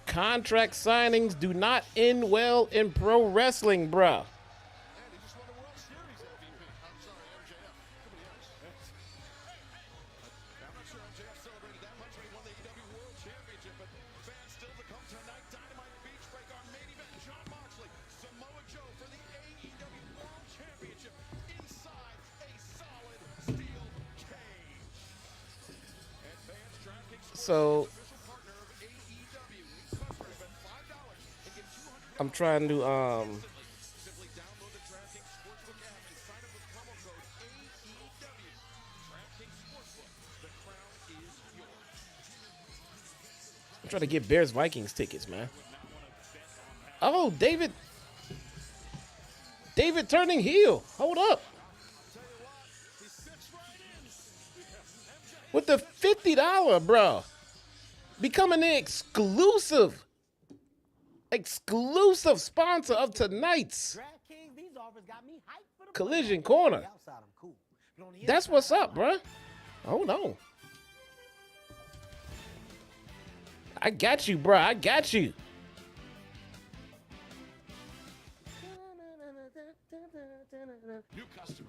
Contract signings do not end well in pro wrestling, bruh. So I'm trying to I'm trying to get Bears Vikings tickets, man. Oh, David turning heel. Hold up. With the $50, bro. Becoming the exclusive sponsor of tonight's Collision Corner. That's what's up, bro. Hold on. I got you, bro. I got you.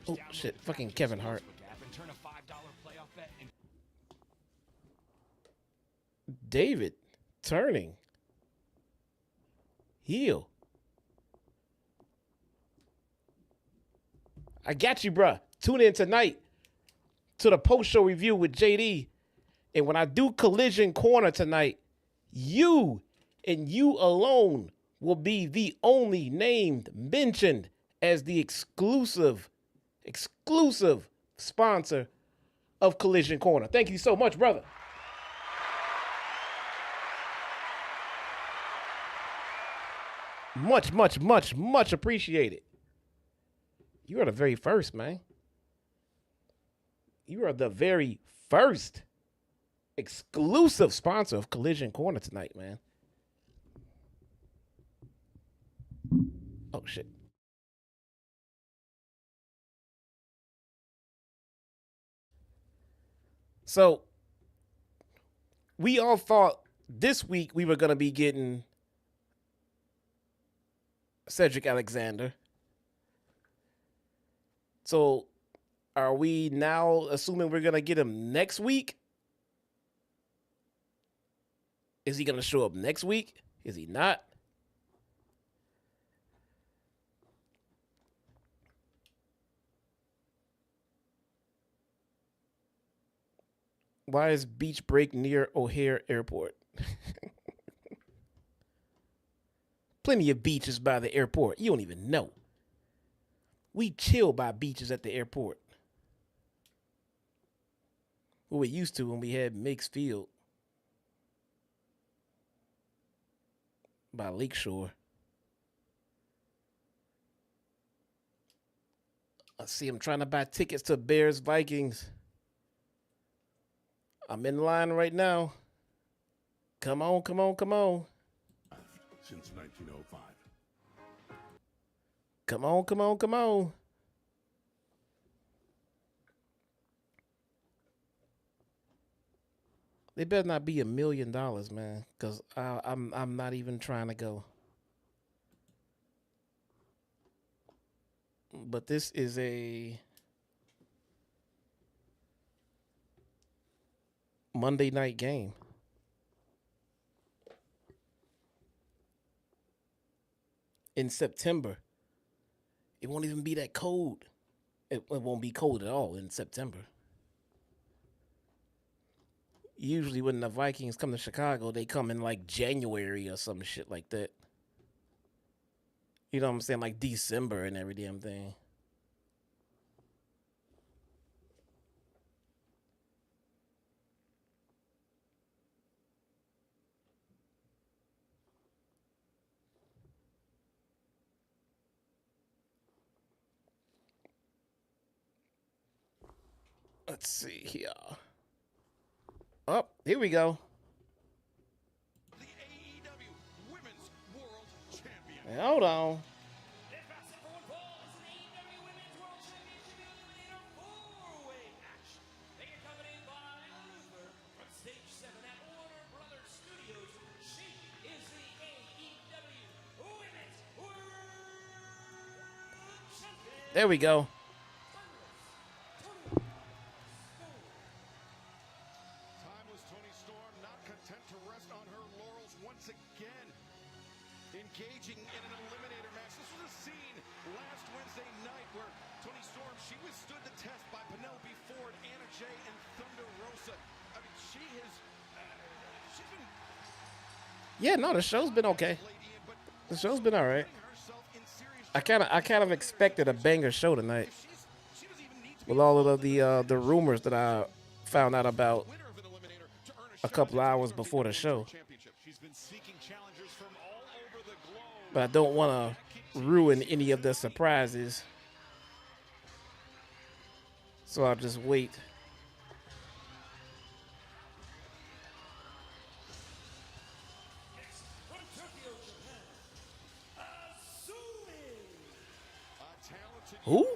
Oh, shit. Fucking Kevin Hart. David turning heel. I got you, bruh. Tune in tonight to the post-show review with JD. And when I do Collision Corner tonight, you and you alone will be the only named mentioned as the exclusive sponsor of Collision Corner. Thank you so much, brother. Much, much, much, much appreciated. You are the very first, man. You are the very first exclusive sponsor of Collision Corner tonight, man. Oh, shit. So, we all thought this week we were going to be getting Cedric Alexander. So, are we now assuming we're going to get him next week? Is he going to show up next week? Is he not? Why is beach break near O'Hare Airport? Plenty of beaches by the airport. You don't even know. We chill by beaches at the airport. What we used to when we had Mix Field by Lakeshore. I see him trying to buy tickets to Bears Vikings. I'm in line right now. Come on, come on, come on. Since 1905. Come on, come on, come on. They better not be $1 million, man, because I'm not even trying to go. But this is a Monday night game. In September. It won't even be that cold. It won't be cold at all in September. Usually when the Vikings come to Chicago, they come in like January or some shit like that. You know what I'm saying? Like December and every damn thing. Let's see here. Oh, here we go. The AEW Women's World Champion. Hey, hold on. There we go. Timeless Toni Storm not content to rest on her laurels once again. Engaging in an eliminator match. This was a scene last Wednesday night where Toni Storm, she withstood the test by Penelope Ford, Anna Jay, and Thunder Rosa. I mean, she's been... Yeah, no, the show's been okay. The show's been all right. I kind of expected a banger show tonight. With all of the rumors that I found out about a couple hours before the show. But I don't want to ruin any of the surprises. So I'll just wait. Who?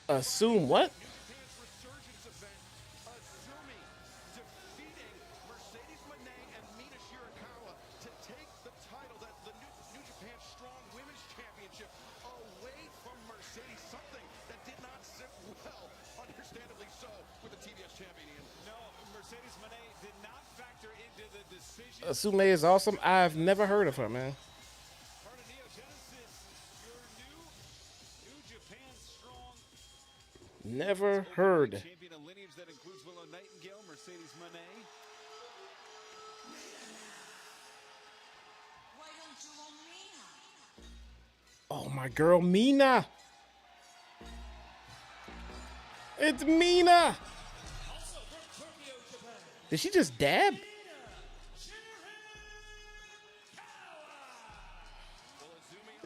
Assume what? Assume is awesome. I've never heard of her, man. Never heard. Champion, a lineage that includes Willow Nightingale, Mercedes Monet. Oh, my girl, Mina. It's Mina. Did she just dab?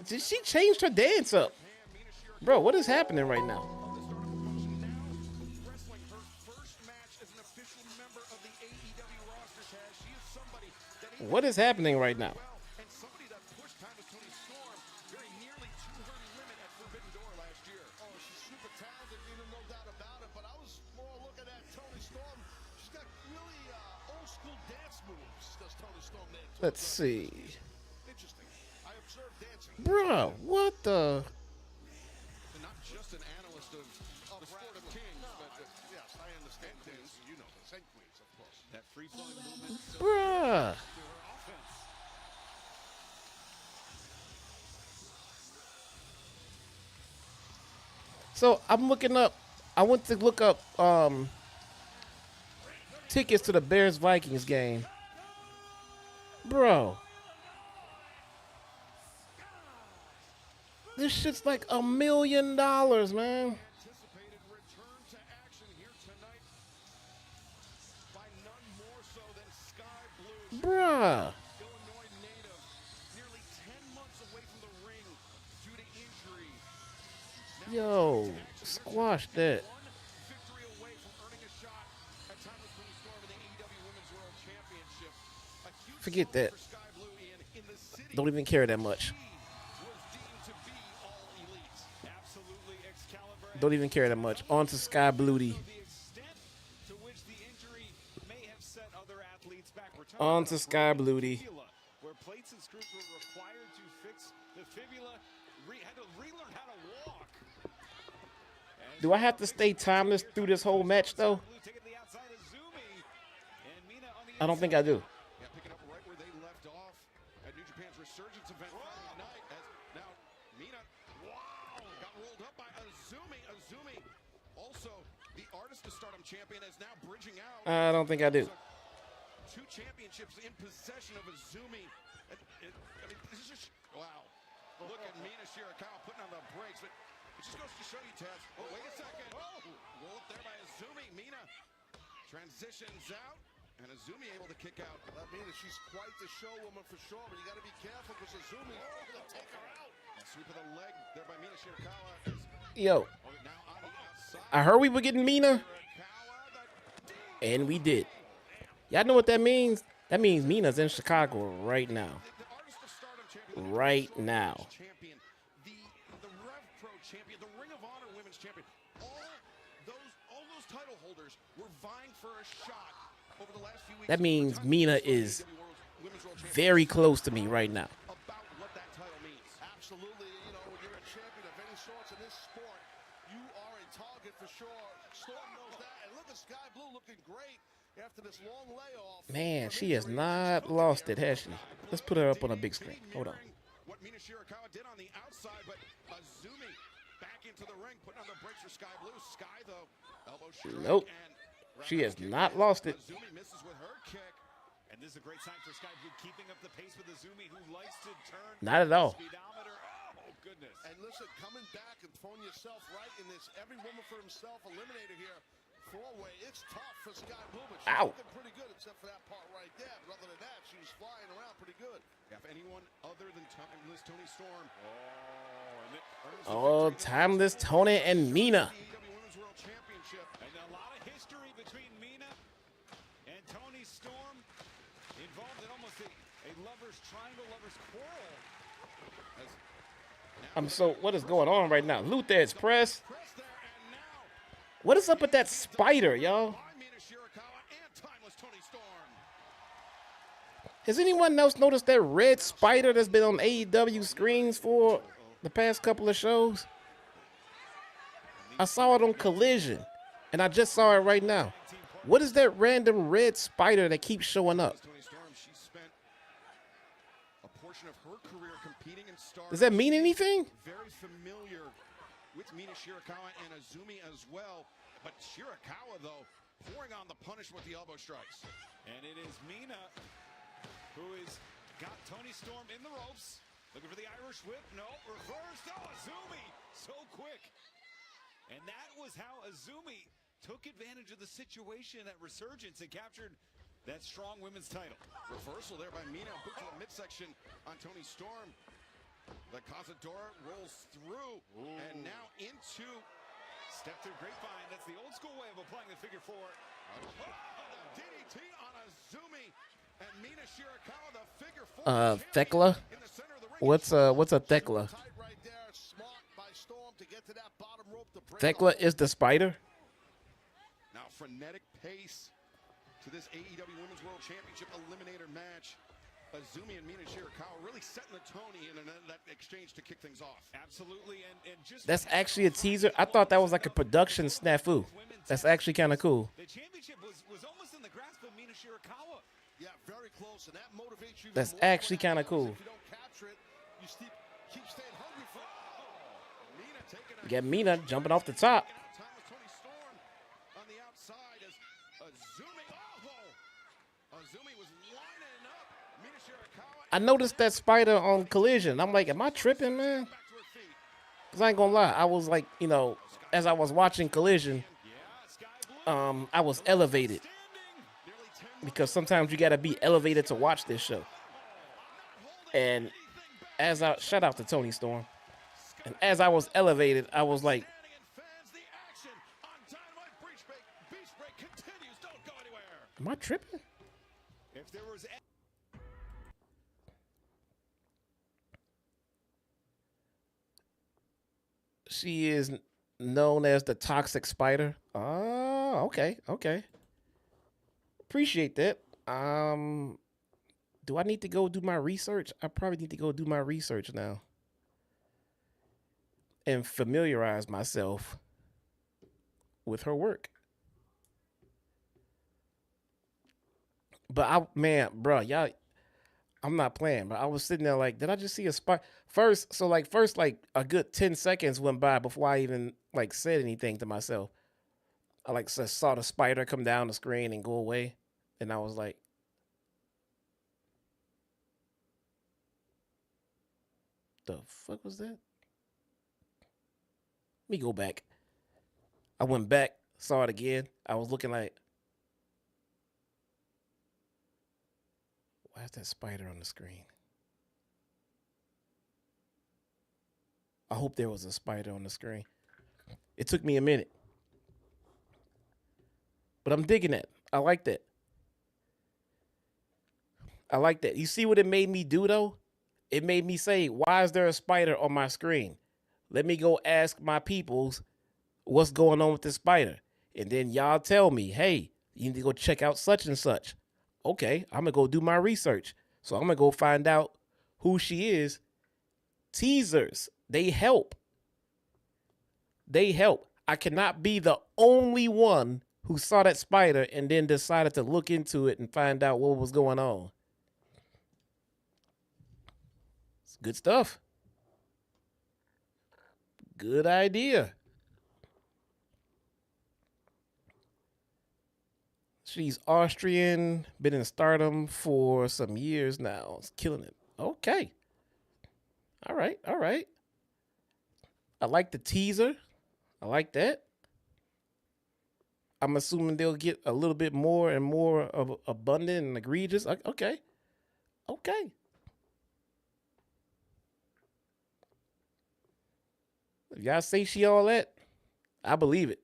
Did she change her dance up? Bro, what is happening right now? Wrestling her first match as an official member of the AEW roster, Taz. She is somebody that What is happening right now? and somebody that pushed Timeless Tony Storm very nearly to her limit at Forbidden Door last year. Oh, she's super talented, no doubt about it. But I was more looking at Tony Storm. She's got really old school dance moves. Does Tony Storm dance? Let's see. Interesting. I observed dancing. Bro, what the? And not just an analyst of the sport of kings, but yes, I understand dance. You know this, and queens, of course. That free-flowing movement. Bruh. So I'm looking up. I went to look up tickets to the Bears Vikings game. Bro. This shit's like $1 million, man. Bruh. Yo, squash that. Forget that. Don't even care that much. Don't even care that much. On to Sky Bluey. On to Sky Bluey. Where plates and screws were required to fix the fibula, had to relearn how to walk. Do I have to stay timeless through this whole match, though? I don't think I do. Yeah, picking up right where they left off at New Japan's Resurgence event Friday night. As now Mina, got rolled up by Azumi. Azumi, also the artist to Stardom champion, is now bridging out. I don't think I do. 2 championships in possession of Azumi. I mean, this is just wow. Look at Mina Shirakawa putting on the brakes, but it just goes to show you, Taz. Oh, wait a second. Roll up there by Azumi. Mina transitions out. And Azumi able to kick out. That means she's quite the show woman for sure, but you got to be careful because Azumi going to take her out. A sweep of the leg there by Mina Shirakawa. Yo, I heard we were getting Mina, and we did. Y'all know what that means? That means Mina's in Chicago right now. Right now. Champion, the Rev Pro champion, the Ring of Honor Women's champion. All those title holders were vying for a shot. That means Mina is very close to me right now. About what that title means. Absolutely, when you're a champion of any sorts in this sport, you are a target for sure. Storm knows that. And look at Sky Blue looking great after this long layoff. Man, she has not lost it, has she? Let's put her up on a big screen. Hold on. What Mina Shirakawa did on the outside, but Azumi back into the ring, putting on the brakes for Sky Blue. Sky, though, elbow strike. Nope. She has not lost it. Azumi misses with her kick. And this is a great sign for Sky Blue, keeping up the pace with Azumi, who likes to turn. Not at all. Speedometer. Oh, goodness. And listen, coming back and throwing yourself right in this every woman for himself eliminator here. 4-way. It's tough for Sky Blue, but she's looking pretty good except for that part right there. But other than that, she was flying around pretty good. Yeah, if anyone other than Timeless Tony Storm. Oh, Timeless Tony and Mina. And a lot of history between Mina and Tony Storm, involved in almost a lover's triangle, lover's quarrel. What is going on right now? Luther's press. What is up with that spider, y'all? Has anyone else noticed that red spider that's been on AEW screens for the past couple of shows? I saw it on Collision, and I just saw it right now. What is that random red spider that keeps showing up? Does that mean anything? Very familiar with Mina Shirakawa and Azumi as well. But Shirakawa, though, pouring on the punishment with the elbow strikes. And it is Mina who has got Toni Storm in the ropes. Looking for the Irish whip. No, reversed. Oh, Azumi, so quick. And that was how Azumi took advantage of the situation at Resurgence and captured that strong women's title. Reversal there by Mina. Boot to the midsection on Toni Storm. The Cazadora rolls through. And now into... Step through grapevine. That's the old school way of applying the figure four. DDT on Azumi. And Mina Shirakawa, the figure four. Thekla? What's a Thekla? Right there, smart by Storm to get to that bottom rope to bring Thekla is the spider? Now frenetic pace to this AEW Women's World Championship Eliminator match. Azumi and Mina Shirakawa really setting the tone in that exchange to kick things off. Absolutely, and just That's actually a teaser. I thought that was like a production snafu. That's actually kind of cool. the championship was almost in the grasp of Mina Shirakawa. Yeah, very close, and that motivates you. That's actually kind of cool. If you don't capture it, you keep staying hungry for it. Mina taking You got Mina jumping off the top. time with Toni Storm on the outside as Azumi. Azumi was lining up. Mina Shirakawa. I noticed that spider on Collision. I'm like, am I tripping, man? Because I ain't going to lie. I was like, you know, as I was watching Collision, I was elevated. Because sometimes you got to be elevated to watch this show. And shout out to Toni Storm. And as I was elevated, I was like, am I tripping? If there was She is known as the Toxic Spider. Oh, okay, okay. Appreciate that. Do I need to go do my research? I probably need to go do my research now and familiarize myself with her work. But y'all, I'm not playing, but I was sitting there like, did I just see a spider? First, a good 10 seconds went by before I even like said anything to myself. I like saw the spider come down the screen and go away. And I was like, the fuck was that? Let me go back. I went back, saw it again. I was looking like, why is that spider on the screen? I hope there was a spider on the screen. It took me a minute. But I'm digging that. I like that. I like that. You see what it made me do, though? It made me say, why is there a spider on my screen? Let me go ask my peoples what's going on with this spider. And then y'all tell me, hey, you need to go check out such and such. Okay, I'm going to go do my research. So I'm going to go find out who she is. Teasers, they help. They help. I cannot be the only one who saw that spider and then decided to look into it and find out what was going on. It's good stuff. Good idea. She's Austrian, been in Stardom for some years now. It's killing it. Okay. All right, all right. I like the teaser. I like that. I'm assuming they'll get a little bit more and more of abundant and egregious. Okay. Okay. If y'all say she all that, I believe it.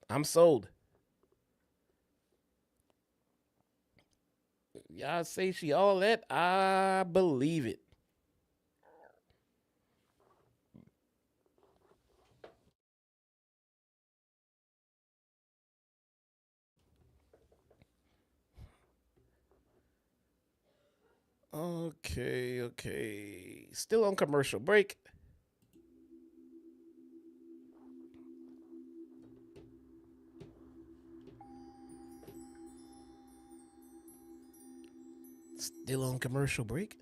I'm sold. If y'all say she all that, I believe it. Okay. Still on commercial break. Still on commercial break.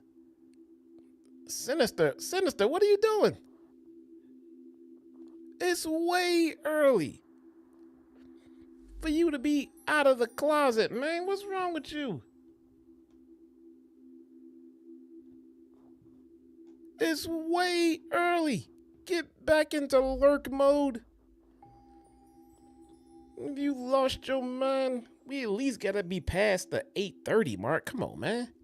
Sinister, what are you doing? It's way early for you to be out of the closet, man. What's wrong with you? It's way early. Get back into lurk mode. If you lost your mind, we at least gotta be past the 8:30 mark. Come on, man.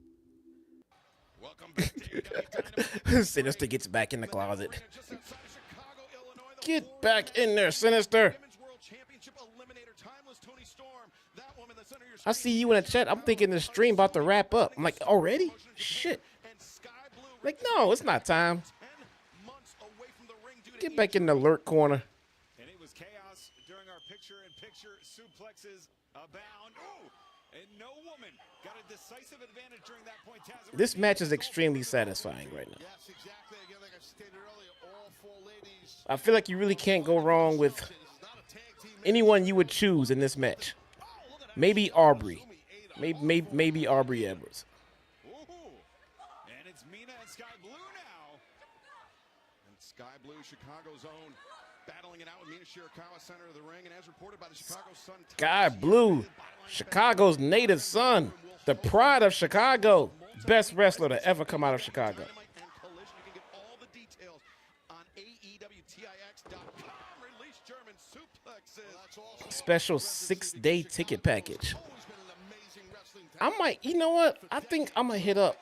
Sinister gets back in the closet. Get back in there, Sinister. I see you in the chat. I'm thinking the stream about to wrap up. I'm like, already? Shit. Like, no, it's not time. Get back in the lurk corner. And it was chaos during our picture-in-picture suplexes abound. Ooh, and no woman got a decisive advantage during that point. This match is extremely satisfying right now. Yes, exactly. Again, like I stated earlier, all four ladies. I feel like you really can't go wrong with anyone you would choose in this match. Maybe Aubrey. Maybe Aubrey Edwards. And it's Mina and Sky Blue now. And Sky Blue, Chicago's own, battling it out with Mina Shirakawa, center of the ring, and as reported by the Chicago Sun. Sky Blue, Chicago's native son, the pride of Chicago, best wrestler to ever come out of Chicago. Dynamite and Collision. You can get all the details on AEWTIX.com. Release German suplexes. Special 6-day ticket package. I might, you know what? I think I'm gonna hit up.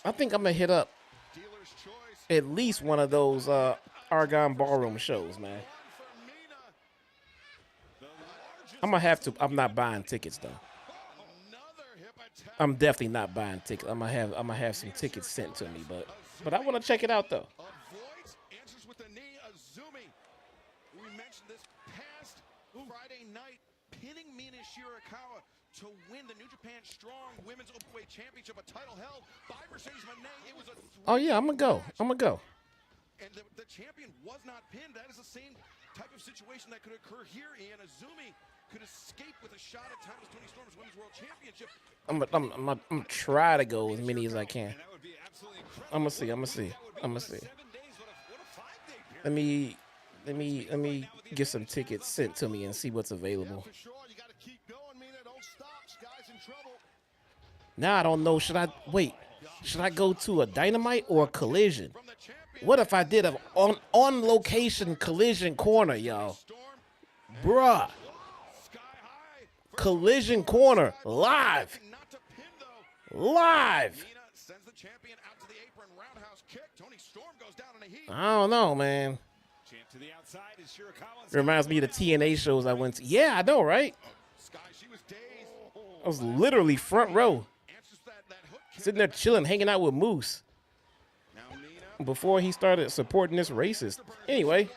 I think I'm gonna hit up at least one of those Argonne Ballroom shows, man. I'm gonna have to. I'm not buying tickets though. I'm definitely not buying tickets. I'm gonna have some tickets sent to me, but I want to check it out though. Avoids answers with the knee. Azumi. We mentioned this past Friday night, pinning Mina Shirakawa to win the New Japan Strong Women's Openweight Championship, a title held by Mercedes Moné. It was a Oh yeah, I'm gonna go. and the champion was not pinned. That is the same type of situation that could occur here. Ian Azumi could escape with a shot at Timeless Tony Storm's Women's World Championship. I'm gonna try to go as many as I can. I'm gonna see. Let me get some tickets sent to me and see what's available. Now I don't know. Should I go to a Dynamite or a Collision? What if I did a on location Collision corner, y'all? Bruh. Collision corner live. Sends the champion out to the apron, roundhouse kick. Tony Storm goes down in a heat. I don't know, man. Champ to the outside is Shirakawa. Reminds me of the TNA shows I went to. Yeah, I know, right? Sky, she was dazed. I was literally front row. Sitting there chilling, hanging out with Moose. Before he started supporting this racist. Anyway.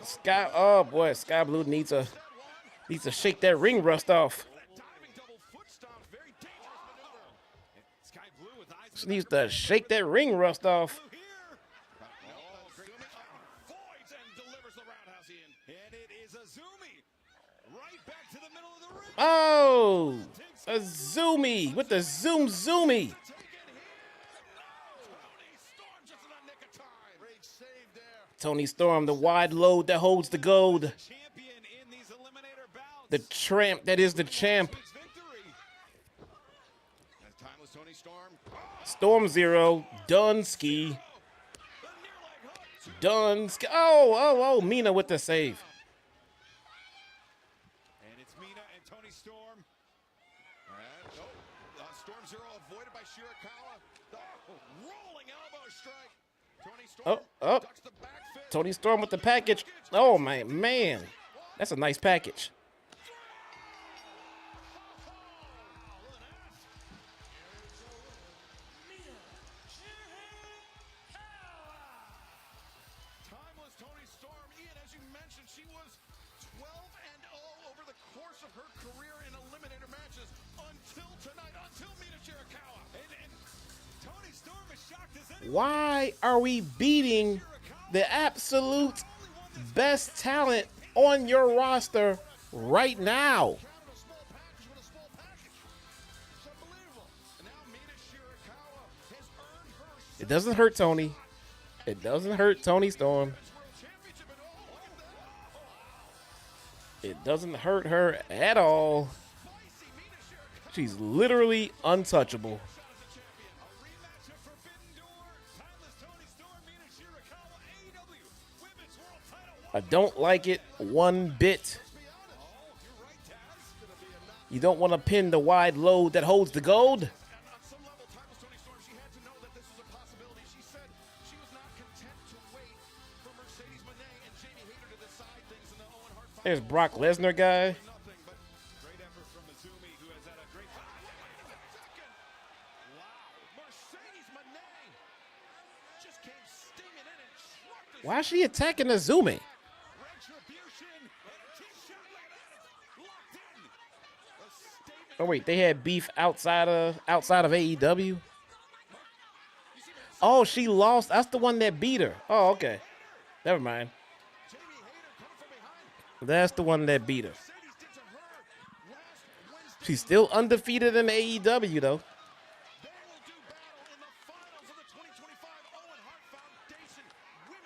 Sky, oh boy, Sky Blue needs to shake that ring rust off. She needs to shake that ring rust off. Oh, Azumi with the zoomy. Tony Storm, the wide load that holds the gold. The tramp that is the champ. Storm Zero, Dunsky. Oh, Mina with the save. And it's Mina and Tony Storm. Storm Zero avoided by Shirakawa. Rolling elbow strike. Tony Storm ducks the back fist. Tony Storm with the package. Oh, man. That's a nice package. Timeless Tony Storm. Ian, as you mentioned, she was 12-0 over the course of her career in eliminator matches until tonight, until Mina Shirakawa. And Tony Storm is shocked as anyone. Why are we beating the absolute best talent on your roster right now? It doesn't hurt Tony. It doesn't hurt Tony Storm. It doesn't hurt her at all. She's literally untouchable. I don't like it one bit. You don't want to pin the wide load that holds the gold. There's Brock Lesnar guy. Why is she attacking Azumi? Oh wait, they had beef outside of AEW. Oh, she lost. That's the one that beat her. Oh, okay. Never mind. That's the one that beat her. She's still undefeated in AEW though.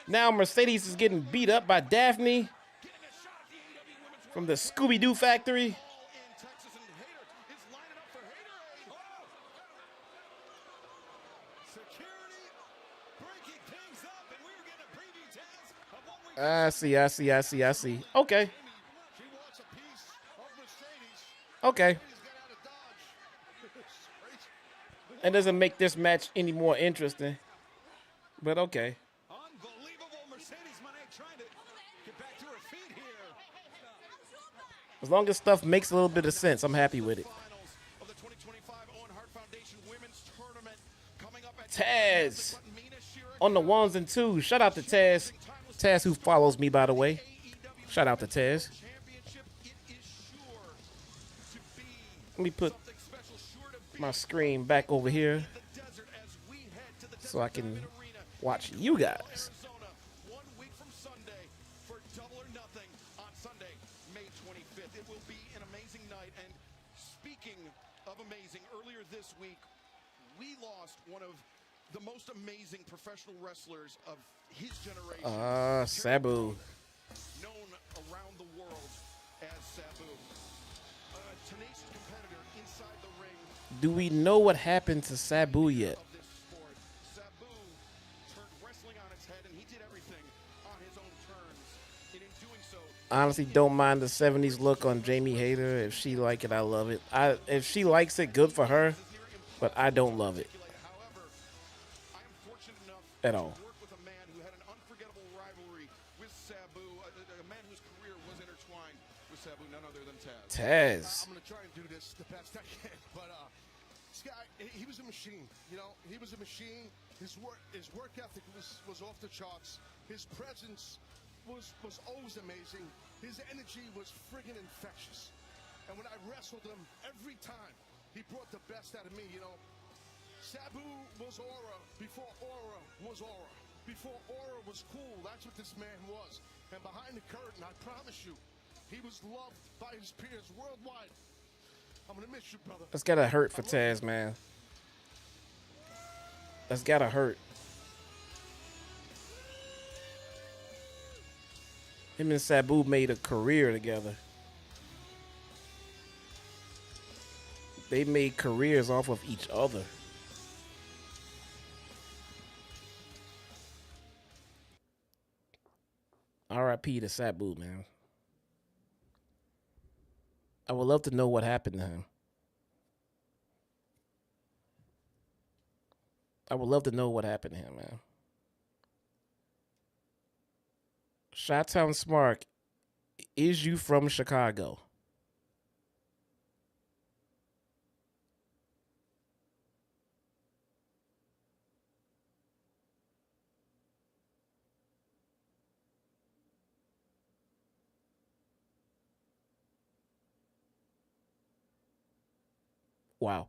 Now Mercedes is getting beat up by Daphne from the Scooby-Doo factory. I see. Okay. Okay. It doesn't make this match any more interesting. But okay. As long as stuff makes a little bit of sense, I'm happy with it. Taz on the ones and twos. Shout out to Taz. Taz, who follows me, by the way. Shout out to Taz. Let me put my screen back over here so I can watch you guys. This week, we lost one of the most amazing professional wrestlers of his generation. Sabu. Known around the world as Sabu. A tenacious competitor inside the ring. Do we know what happened to Sabu yet? Sabu turned wrestling on its head, and he did everything on his own terms. And in doing so, Honestly, don't mind the 70s look on Jamie Hayter. If she like it, I love it. If she likes it, good for her. But I don't love it at all. with a man who had an unforgettable rivalry with Sabu, a man whose career was intertwined with Sabu, none other than Taz. Taz. I'm going to try and do this the best I can, but this guy, he was a machine. You know, he was a machine. His work ethic was off the charts. His presence was always amazing. His energy was friggin' infectious. And when I wrestled him, every time he brought the best out of me, you know. Sabu was aura before aura was aura. Before aura was cool, that's what this man was. And behind the curtain, I promise you, he was loved by his peers worldwide. I'm gonna miss you, brother. That's gotta hurt for Taz, man. That's gotta hurt. Him and Sabu made a career together. They made careers off of each other. R.I.P. to Sabu, man. I would love to know what happened to him. I would love to know what happened to him, man. Chi-Town Smart, is you from Chicago? Wow.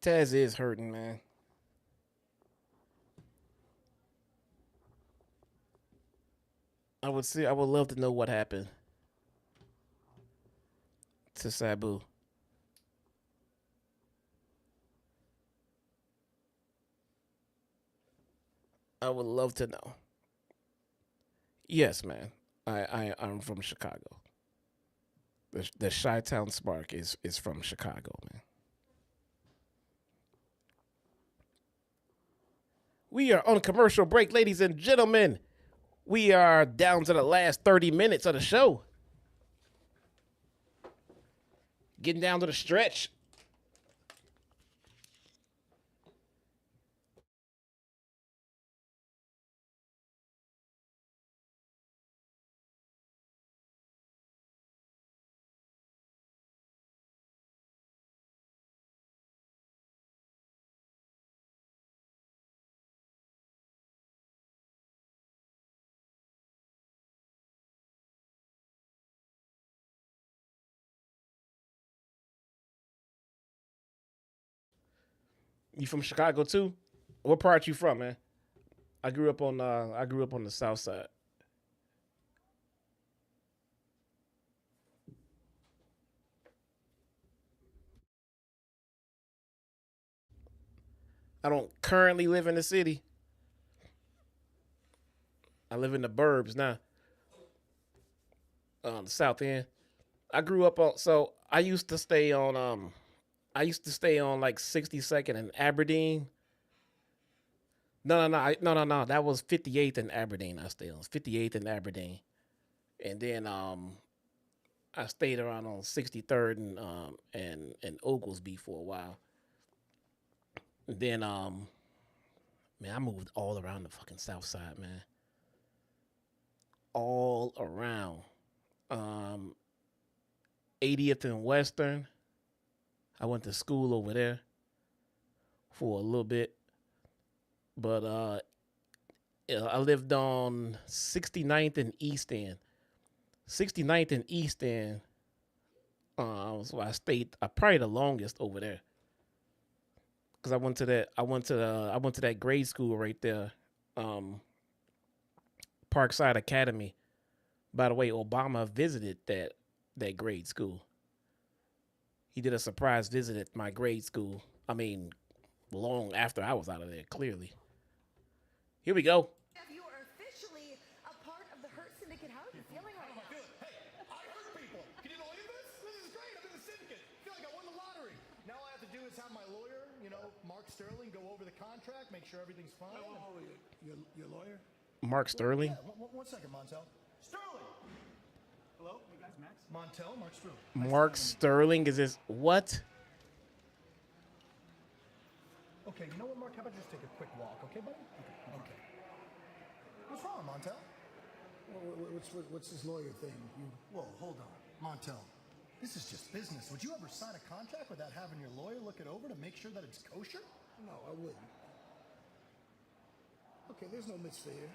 Taz is hurting, man. I would love to know what happened. to Sabu? I would love to know. Yes, man. I'm from Chicago. The Chi-Town Spark is from Chicago, man. We are on commercial break, ladies and gentlemen. We are down to the last 30 minutes of the show. Getting down to the stretch. You from Chicago too? What part you from, man? I grew up on the south side. I don't currently live in the city. I live in the burbs now. The south end. I grew up on I used to stay on like 62nd and Aberdeen. No. That was 58th and Aberdeen. I stayed on 58th and Aberdeen, and then I stayed around on 63rd and Oglesby for a while. And then man, I moved all around the fucking south side, man. All around. 80th and Western. I went to school over there for a little bit. But I lived on 69th and East End. 69th and East End. So I stayed probably the longest over there. Cause I went to that grade school right there. Parkside Academy. By the way, Obama visited that grade school. He did a surprise visit at my grade school. I mean, long after I was out of there, clearly. Here we go. You are officially a part of the Hurt Syndicate. How are you feeling right now? Good. Hey, I hurt people. Can you believe this? This is great. I'm in the syndicate. I feel like I won the lottery. Now all I have to do is have my lawyer, Mark Sterling, go over the contract, make sure everything's fine. Oh, your lawyer? Mark Sterling? Yeah, one second, Montel. Sterling! Hello? Hey guys, Max? Montel, Mark Sterling. Mark Sterling is this what? Okay, you know what, Mark? How about just take a quick walk, okay, buddy? Okay. What's wrong, Montel? What's this lawyer thing? Whoa, hold on. Montel, this is just business. Would you ever sign a contract without having your lawyer look it over to make sure that it's kosher? No, I wouldn't. Okay, there's no mitzvah here.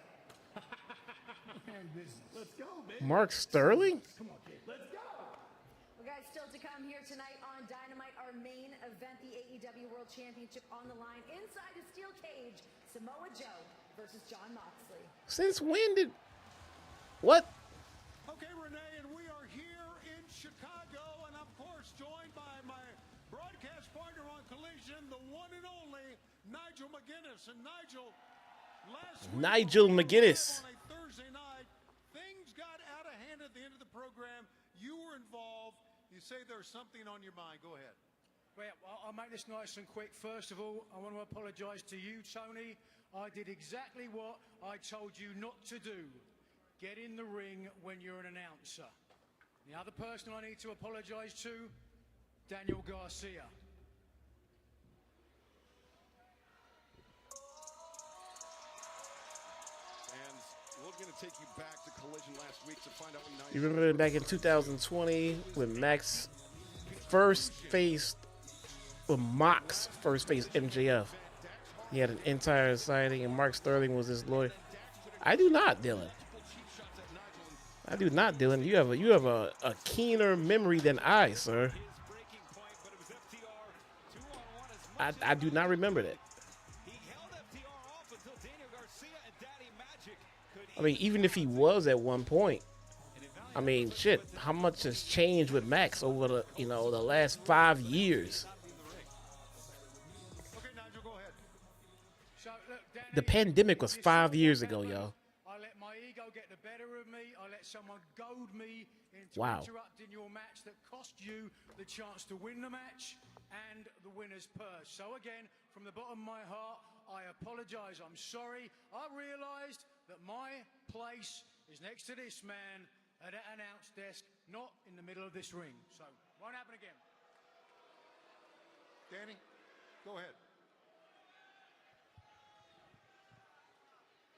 We're in business. Let's go, man. Mark Sterling? Come on, kid. Let's go. Well, guys, still to come here tonight on Dynamite, our main event, the AEW World Championship on the line. Inside a steel cage, Samoa Joe versus Jon Moxley. Since when did... What? Okay, Renee, and we are here in Chicago, and of course joined by my broadcast partner on Collision, the one and only Nigel McGuinness. And Nigel, Nigel McGuinness. On a Thursday night, things got out of hand at the end of the program. You were involved. You say there's something on your mind. Go ahead. Well, I'll make this nice and quick. First of all, I want to apologise to you, Tony. I did exactly what I told you not to do. Get in the ring when you're an announcer. The other person I need to apologise to, Daniel Garcia. We're going to take you back to Collision last week to find out what You remember back in 2020 when Mox first faced MJF. He had an entire signing, and Mark Sterling was his lawyer. I do not, Dylan. I do not, Dylan. You have a keener memory than I, sir. I do not remember that. I mean, even if he was at one point, I mean, shit, how much has changed with Max over the, the last 5 years? So, look, Danny, The pandemic was you 5 saw years what ago, happened. yo. I let my ego get the better of me. I let someone goad me into Wow. interrupting your match that cost you the chance to win the match and the winner's purse. So again, from the bottom of my heart, I apologize. I'm sorry. I realized that my place is next to this man at an announce desk, not in the middle of this ring. So, won't happen again. Danny, go ahead.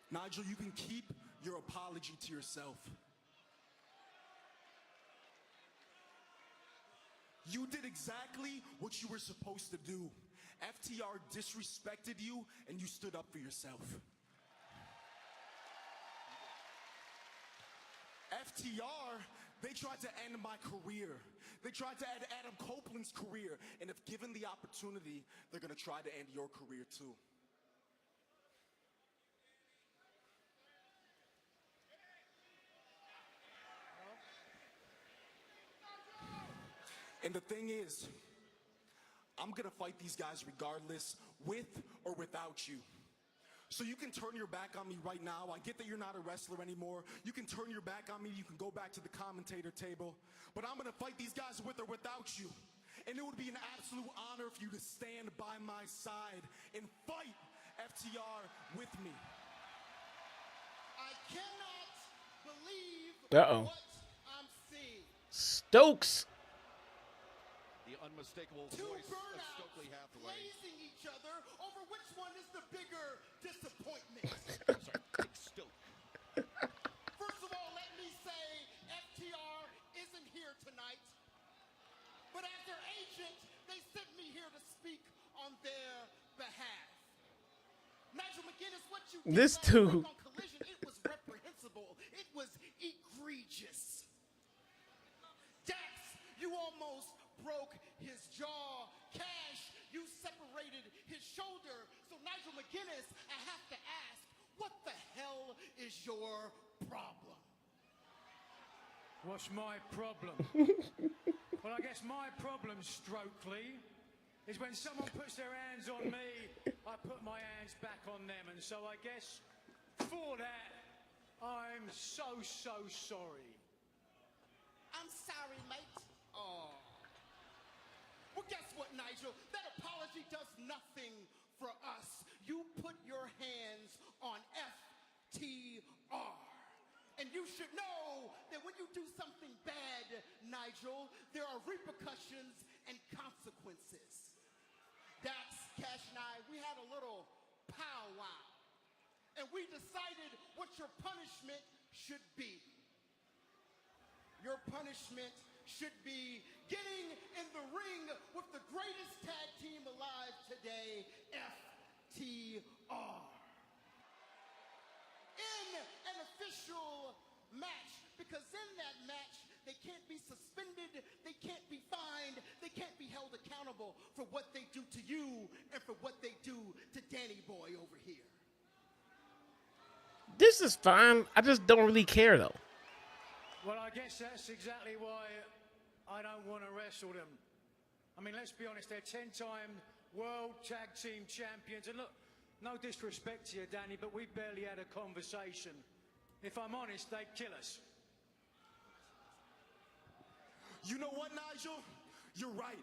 Nigel, you can keep your apology to yourself. You did exactly what you were supposed to do. FTR disrespected you, and you stood up for yourself. FTR, they tried to end my career. They tried to end Adam Copeland's career. And if given the opportunity, they're going to try to end your career too. And the thing is, I'm gonna fight these guys regardless, with or without you. So you can turn your back on me right now. I get that you're not a wrestler anymore. You can turn your back on me. You can go back to the commentator table. But I'm gonna fight these guys with or without you. And it would be an absolute honor for you to stand by my side and fight FTR with me. I cannot believe Uh-oh. what I'm seeing. Stokes. The unmistakable Two voice of burnouts Stokely Hathaway. blazing each other over which one is the bigger disappointment. I'm sorry, Dick Stokely. First of all, let me say FTR isn't here tonight. But as their agent, they sent me here to speak on their behalf. Nigel McGuinness, what you did This last dude. week on Collision, it was reprehensible. It was egregious. Dax, you almost broke his jaw. Cash, you separated his shoulder. So Nigel McGuinness, I have to ask, what the hell is your problem? What's my problem? Well, I guess my problem, Stokely, is when someone puts their hands on me, I put my hands back on them. And so I guess for that, I'm so sorry. I'm sorry, mate. Oh. Well, guess what, Nigel? That apology does nothing for us. You put your hands on FTR. And you should know that when you do something bad, Nigel, there are repercussions and consequences. Dax, Cash, and I, we had a little powwow. And we decided what your punishment should be. Your punishment should be getting in the ring with the greatest tag team alive today, FTR. In an official match, because in that match, they can't be suspended, they can't be fined, they can't be held accountable for what they do to you and for what they do to Danny Boy over here. This is fine. I just don't really care, though. Well, I guess that's exactly why I don't want to wrestle them. I mean, let's be honest, they're 10-time World Tag Team Champions. And look, no disrespect to you, Danny, but we barely had a conversation. If I'm honest, they'd kill us. You know what, Nigel? You're right.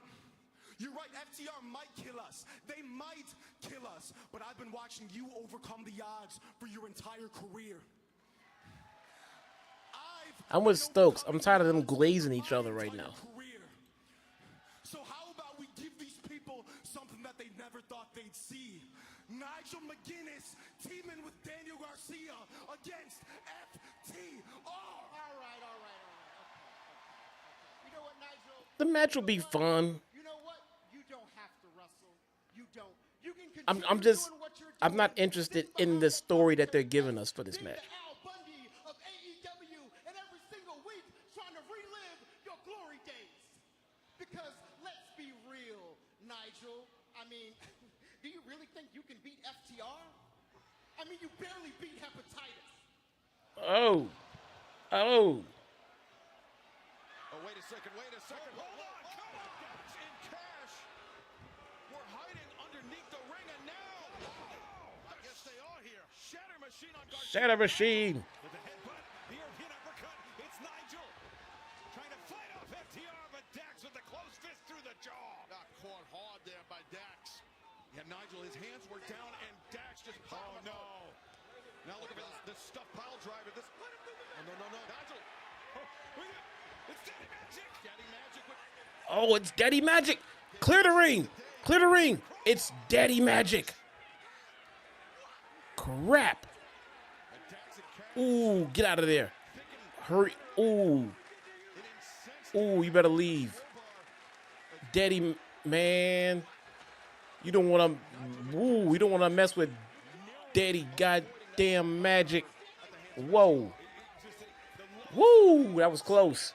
You're right, FTR might kill us. They might kill us. But I've been watching you overcome the odds for your entire career. I'm with Stokes. I'm tired of them glazing each other right now. So how about we give these people something that they never thought they'd see? Nigel McGuinness teaming with Daniel Garcia against FTR. All right. You know what, Nigel? The match will be fun. You know what? You don't have to wrestle. You don't. You can I'm just, I'm not interested in the story that they're giving us for this match. Al Bundy of AEW and every single week trying to relive your glory days. Because let's be real, Nigel. I mean, do you really think you can beat FTR? I mean, you barely beat hepatitis. Oh. Wait a second. Hold on. Come on. Dax in cash. We're hiding underneath the ring, and now. I guess they are here. Shatter Machine on Garcia. Shatter Machine. With the headbutt, the European uppercut. It's Nigel trying to fight off FTR, but Dax with the close fist through the jaw. Got caught hard there by Dax. Yeah, Nigel, his hands were down, and Dax just popped. Oh, no. Now look at this stuffed pile driver. This. Oh, no. Nigel. It's Daddy Magic. Daddy Magic with. Oh, it's Daddy Magic. Clear the ring. Clear the ring. It's Daddy Magic. Crap. Ooh, get out of there. Hurry. Ooh. Ooh, you better leave. Daddy, man. You don't want to. Ooh, you don't want to mess with Daddy goddamn Magic. Whoa. Woo, that was close.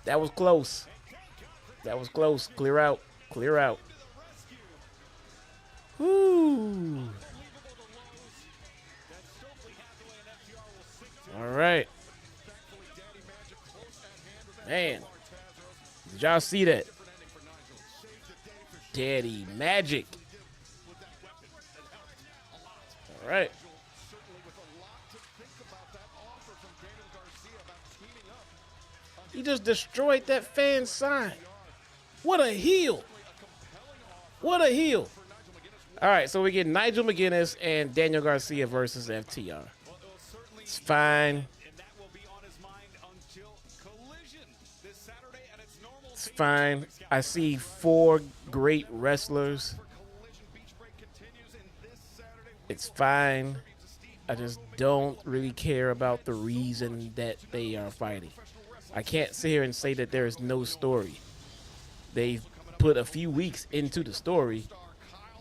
That was close. That was close. Clear out. Clear out. Woo. All right. Man. Did y'all see that? Daddy Magic. All right. He just destroyed that fan sign. What a heel. What a heel. All right, so we get Nigel McGuinness and Daniel Garcia versus FTR. It's fine. It's fine. I see 4 great wrestlers. It's fine. I just don't really care about the reason that they are fighting. I can't sit here and say that there is no story. They've put a few weeks into the story,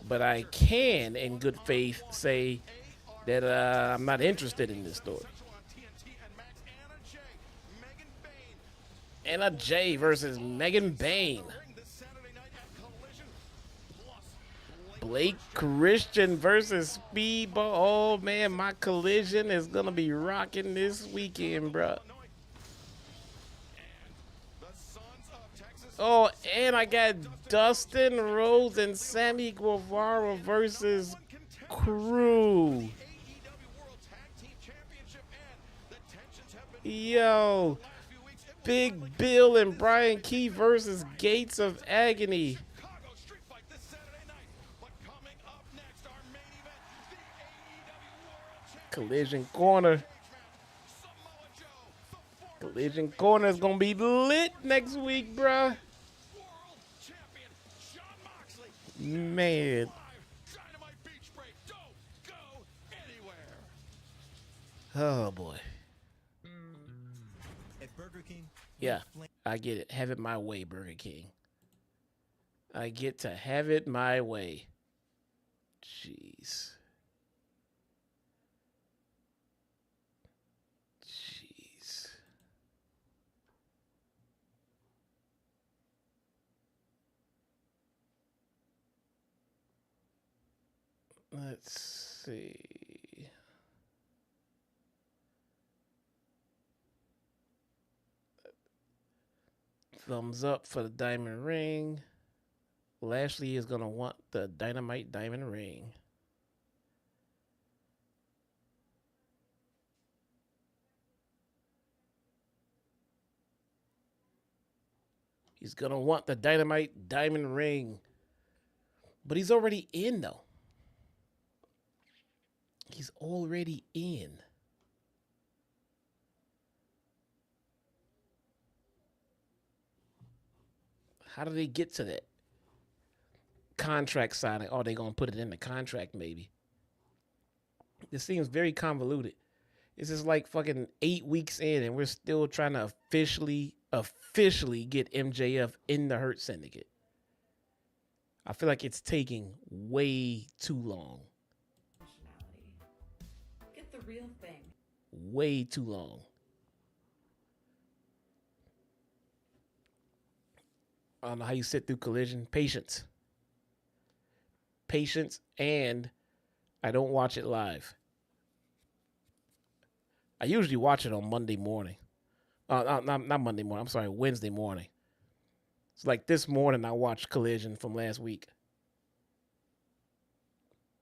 but I can, in good faith, say that I'm not interested in this story. Anna Jay versus Megan Bayne. Blake Christian versus Speedball. Oh, man, my Collision is going to be rocking this weekend, bro. Oh, and I got Dustin Rhodes and Sammy Guevara versus Crew. Yo. Big Bill and Brian Key versus Gates of Agony. Collision Corner. Collision Corner is going to be lit next week, bruh. Man. Oh, boy. At Burger King? Yeah, I get it. Have it my way, Burger King. I get to have it my way. Jeez. Jeez. Let's see. Thumbs up for the diamond ring. Lashley is going to want the Dynamite diamond ring. He's going to want the Dynamite diamond ring. But he's already in, though. He's already in. How do they get to that? Contract signing. Oh, they're going to put it in the contract, maybe. This seems very convoluted. This is like fucking 8 weeks in, and we're still trying to officially get MJF in the Hurt Syndicate. I feel like it's taking way too long. Get the real thing. Way too long. I don't know how you sit through Collision. Patience. Patience, and I don't watch it live. I usually watch it on Monday morning, Not Monday morning. I'm sorry, Wednesday morning. It's like this morning I watched Collision from last week.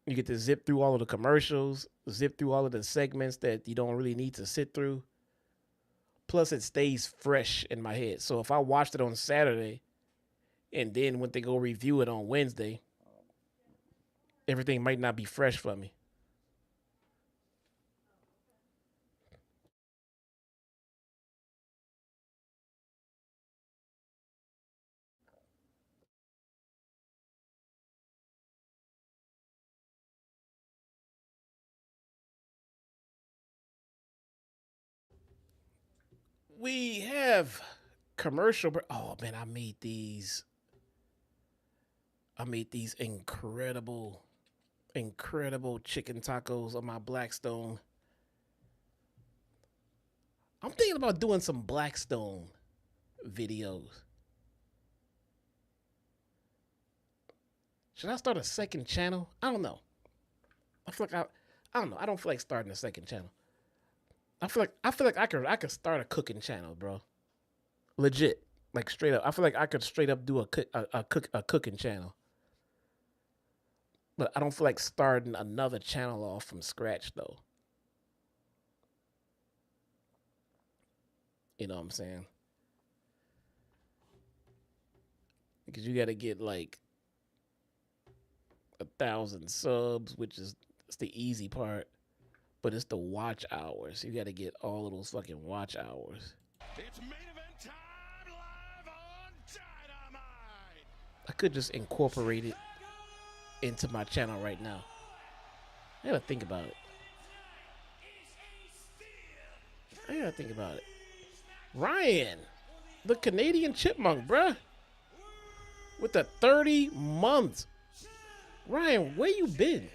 You get to zip through all of the commercials, zip through all of the segments that you don't really need to sit through. Plus, it stays fresh in my head. So if I watched it on Saturday and then when they go review it on Wednesday, everything might not be fresh for me. We have commercial. Oh man, I made these incredible chicken tacos on my Blackstone. I'm thinking about doing some Blackstone videos. Should I start a second channel? I don't know. I feel like I don't know. I don't feel like starting a second channel. I feel like I could start a cooking channel, bro. Legit, like straight up. I feel like I could straight up do a cooking channel. But I don't feel like starting another channel off from scratch though. You know what I'm saying? Because you got to get like 1,000 subs, which is it's the easy part. But it's the watch hours. You got to get all of those fucking watch hours. It's main event time live on Dynamite. I could just incorporate it into my channel right now. I gotta think about it. Ryan, the Canadian Chipmunk, bruh. With the 30 months. Ryan, where you been?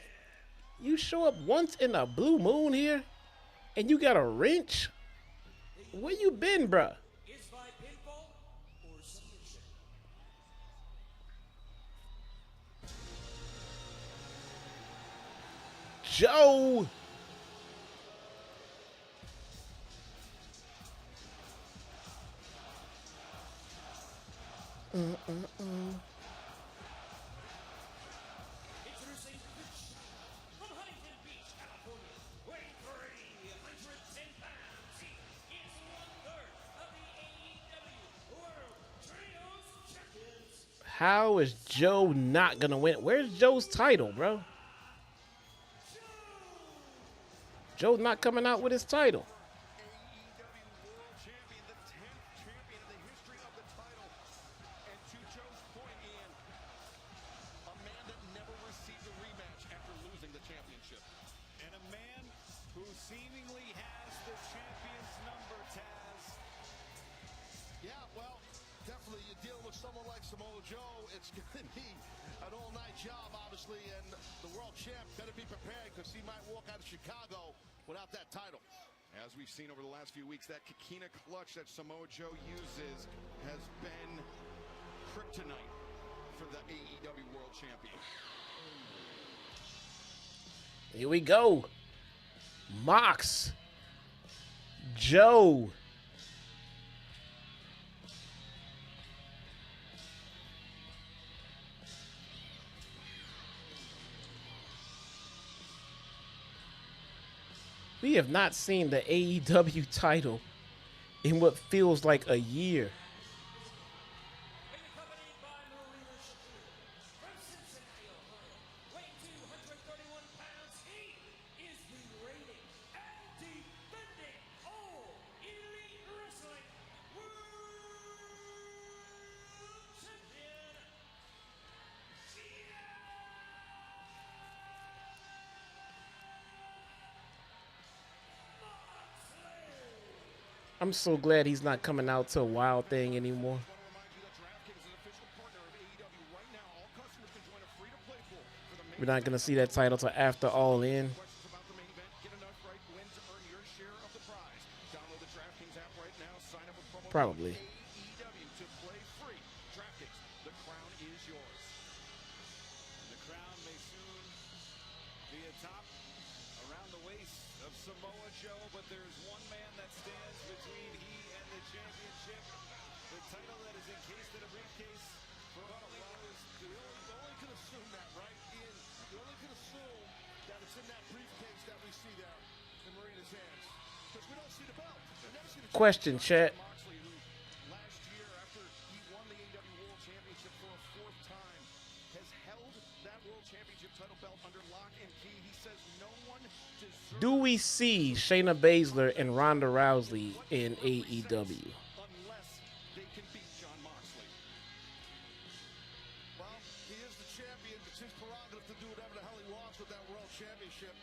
You show up once in a blue moon here, and you got a wrench? Where you been, bruh? Joe! Introducing from Huntington Beach, California, weighing 310 pounds, he is 1/3 of the AEW World Trios Champions. How is Joe not gonna win? Where's Joe's title, bro? Joe's not coming out with his title. And a man who seemingly has the champion's number, Taz. Yeah, well, definitely you deal with someone like Samoa Joe, it's going to be an all-night job, obviously, and the world champ better be prepared because he might walk out of Chicago without that title. As we've seen over the last few weeks, that Kikina clutch that Samoa Joe uses has been kryptonite for the AEW World Champion. Here we go. Mox. Joe. We have not seen the AEW title in what feels like a year. I'm so glad he's not coming out to a Wild Thing anymore. We're not going to see that title till after All In. Probably. The crown may soon be atop around the waist of Samoa Joe, but there's one man that stands between he and the What's in that briefcase that we see there in Marina's hands? Because we don't see the belt. We never see the Question, chat. Moxley, who last year, after he won the AEW World Championship for a 4th time, has held that World Championship title belt under lock and key. He says no one deserves. Do we see Shayna Baszler and Ronda Rousey in AEW? Unless they can beat Jon Moxley. Well, he is the champion. It's his prerogative to do whatever the hell he wants with that World Championship.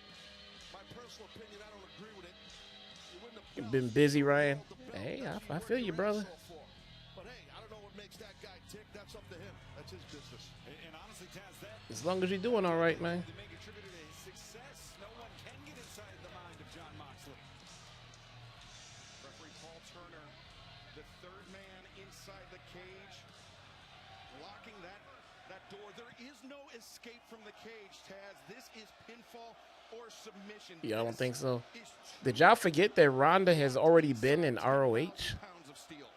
My personal opinion, I don't agree with it. He wouldn't have You've been busy, Ryan. Hey, I feel you, brother. But hey, I don't know what makes that guy tick. That's up to him. That's his business. And honestly, Taz, that As long as you're doing all right, man. to make attributed to his success, no one can get inside the mind of Jon Moxley. Referee Paul Turner, the 3rd man inside the cage, locking that door. There is no escape from the cage, Taz. This is pinfall or submission. Y'all don't think so? Did y'all forget that Ronda has already been in ROH? Pounds of steel.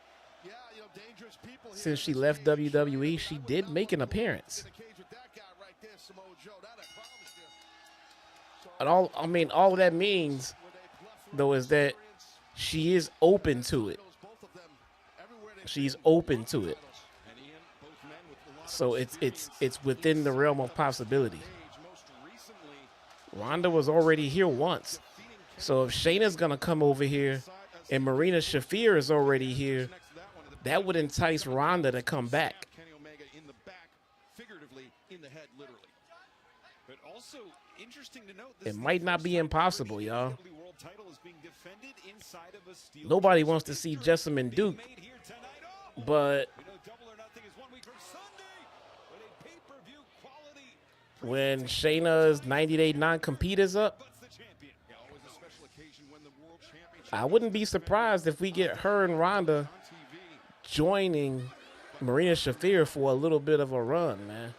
Yeah, you know, dangerous people here. Since she left WWE, she did make an appearance. In the cage with that guy right there, Samoa Joe. That I promise you. And all that means, though, is that she is open to it. She's open to it. So it's within the realm of possibility. Ronda was already here once. So if Shayna's going to come over here and Marina Shafir is already here, that would entice Ronda to come back. Kenny Omega in the back, figuratively in the head, literally. But also interesting to note, It might not be impossible, y'all. the world title is being defended inside of a steel Nobody wants to see Jessamine Duke, but Double or Nothing is 1 week from Sunday with a pay-per-view quality when Shayna's 90-day non-compete is up, I wouldn't be surprised if we get her and Ronda joining Marina Shafir for a little bit of a run, man.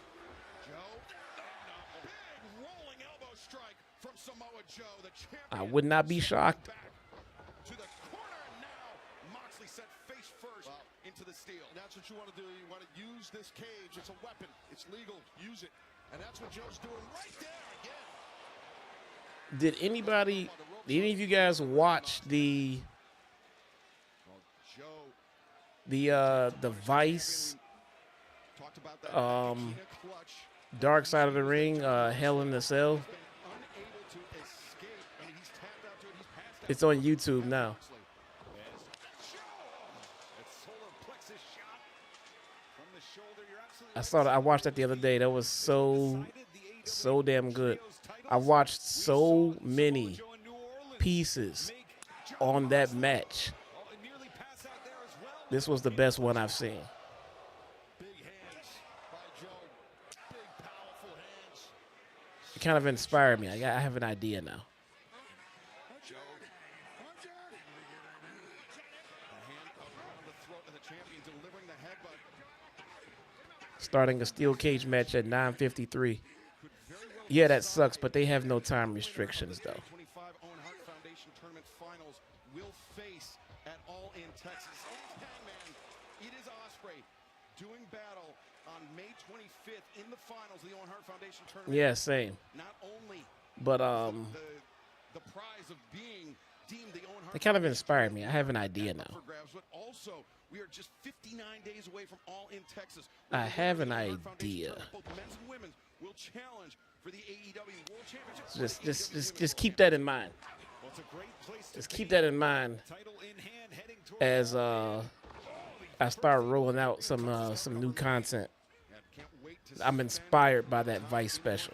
I would not be shocked. To the corner now. Moxley set face first into the steel. And that's what you want to do. You want to use this cage. It's a weapon. It's legal. Use it. And that's what Joe's doing right there again. Did any of you guys watch the Vice Dark Side of the Ring, Hell in the Cell? It's on YouTube now. I watched that the other day. That was so damn good. I watched so many pieces on that match. This was the best one I've seen. It kind of inspired me. I have an idea now. Starting a steel cage match at 9:53. Yeah, that sucks, but they have no time restrictions, though. 25 Owen Hart Foundation Tournament Finals will face at All In Texas. Man, it is Ospreay doing battle on May 25th in the finals of the Owen Hart Foundation Tournament. Yeah, same. Not only But the prize of being deemed the Owen Hart they kind of inspired me. I have an idea now. for grabs, but also we are just 59 days away from All In Texas. I have an idea. Both men's and women's will challenge for the AEW World Championship. Just keep that in mind. Just keep that in mind as I start rolling out some new content. I'm inspired by that Vice special.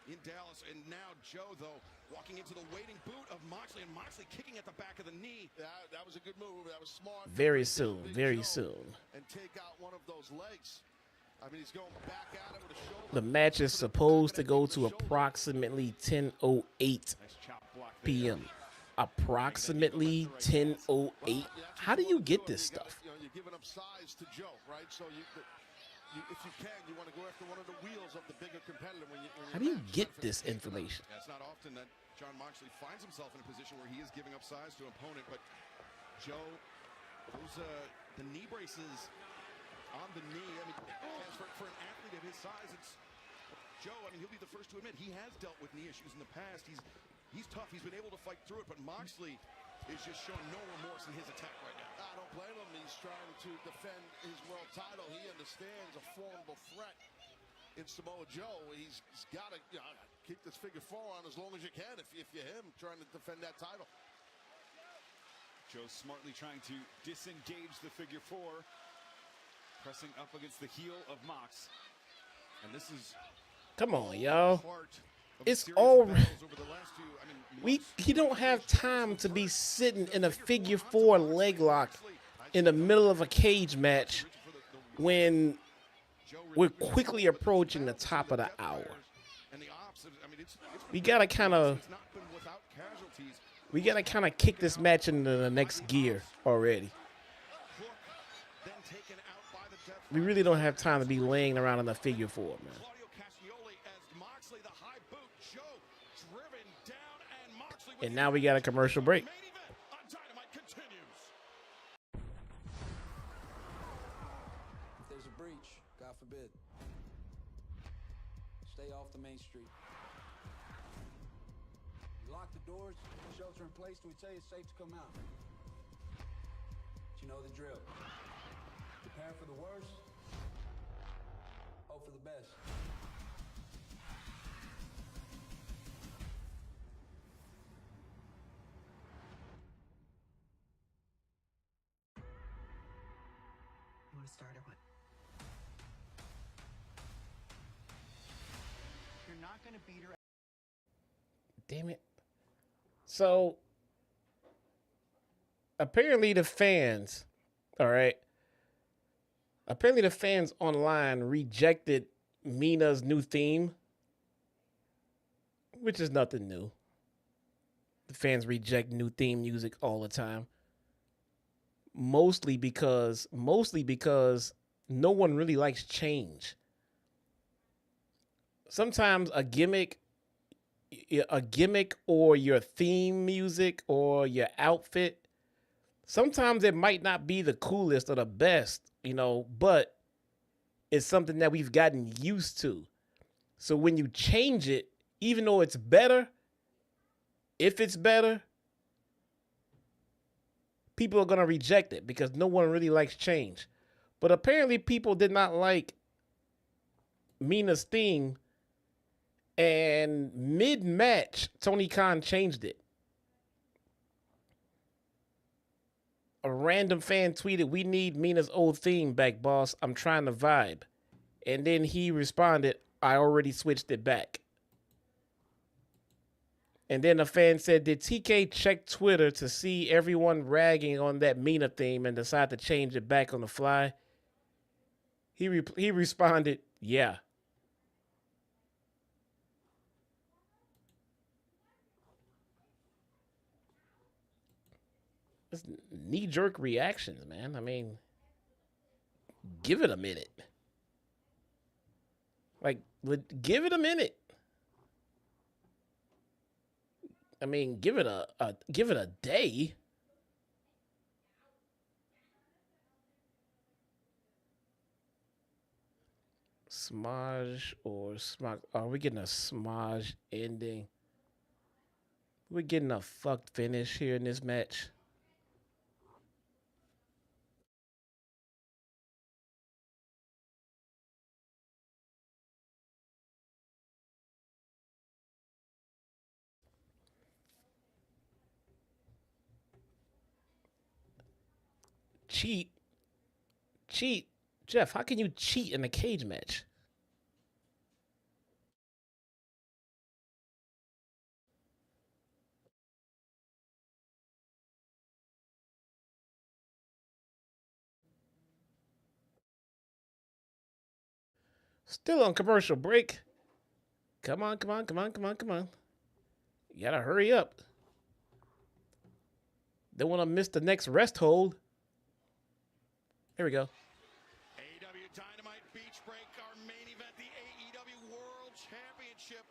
In Dallas, and now Joe, though, walking into the waiting boot of Moxley, and Moxley kicking at the back of the knee. That was a good move. That was smart. Very soon, very soon. And take out one of those legs. I mean, he's going back at it with a shoulder. The match is supposed to go to approximately 10:08 p.m. Approximately 10:08. How do you get this stuff? You're giving up size to Joe, right? So if you can, you want to go after one of the wheels of the bigger competitor. How do you get this information? It's not often that Jon Moxley finds himself in a position where he is giving up size to an opponent, but Joe, the knee braces on the knee. I mean, for an athlete of his size, Joe, I mean, he'll be the first to admit he has dealt with knee issues in the past. He's tough. He's been able to fight through it, but Moxley is just showing no remorse in his attack right now. I don't blame him. He's trying to defend his world title. He understands a formidable threat in Samoa Joe. He's got to keep this figure four on as long as you can if you're him trying to defend that title. Joe smartly trying to disengage the figure four, pressing up against the heel of Mox. And this is Come on, y'all. part of It's a series all of battles over the last two. I mean, he don't have time to be sitting in a figure four leg lock in the middle of a cage match when we're quickly approaching the top of the hour. We gotta kind of kick this match into the next gear already. We really don't have time to be laying around in the figure four, man. And now we got a commercial break. If there's a breach, God forbid, stay off the main street. You lock the doors, shelter in place till we tell you it's safe to come out. But you know the drill. Prepare for the worst, hope for the best. You want to start or what? You're not going to beat her. Damn it. So, apparently the fans, all right, apparently the fans online rejected Mina's new theme, which is nothing new. The fans reject new theme music all the time. Mostly because no one really likes change. Sometimes a gimmick or your theme music or your outfit, sometimes it might not be the coolest or the best, but it's something that we've gotten used to. So when you change it, even though it's better, if it's better, people are going to reject it because no one really likes change. But apparently people did not like Mina's theme, and mid-match, Tony Khan changed it. A random fan tweeted, "We need Mina's old theme back, boss. I'm trying to vibe." And then he responded, "I already switched it back." And then a fan said, "Did TK check Twitter to see everyone ragging on that Mina theme and decide to change it back on the fly?" He responded, "Yeah." It's knee-jerk reactions, man. I mean, give it a minute. Like, give it a minute. I mean, give it a day. Smudge or smog. Are we getting a smudge ending? We're getting a fucked finish here in this match. Cheat. Jeff, how can you cheat in a cage match? Still on commercial break. Come on. You gotta hurry up. Don't want to miss the next rest hold. Here we go. AEW Dynamite Beach Break, our main event, the AEW World Championship.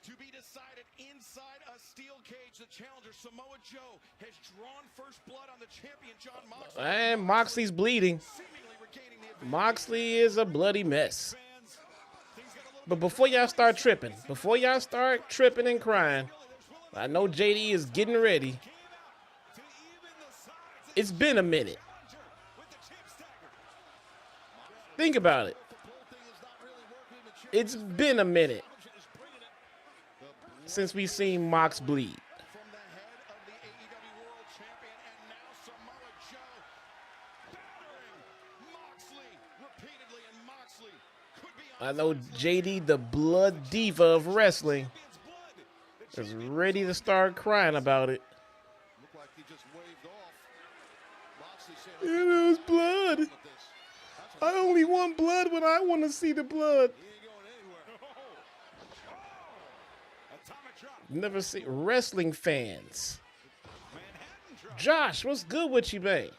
To be decided inside a steel cage. The challenger, Samoa Joe, has drawn first blood on the champion, John Moxley. And Moxley's bleeding. Moxley is a bloody mess. But before y'all start tripping and crying, I know JD is getting ready. It's been a minute. Think about it. It's been a minute since we seen Mox bleed. I know JD, the blood diva of wrestling, is ready to start crying about it. It was blood. I only want blood when I want to see the blood. Never see wrestling fans. Josh, what's good with you, man?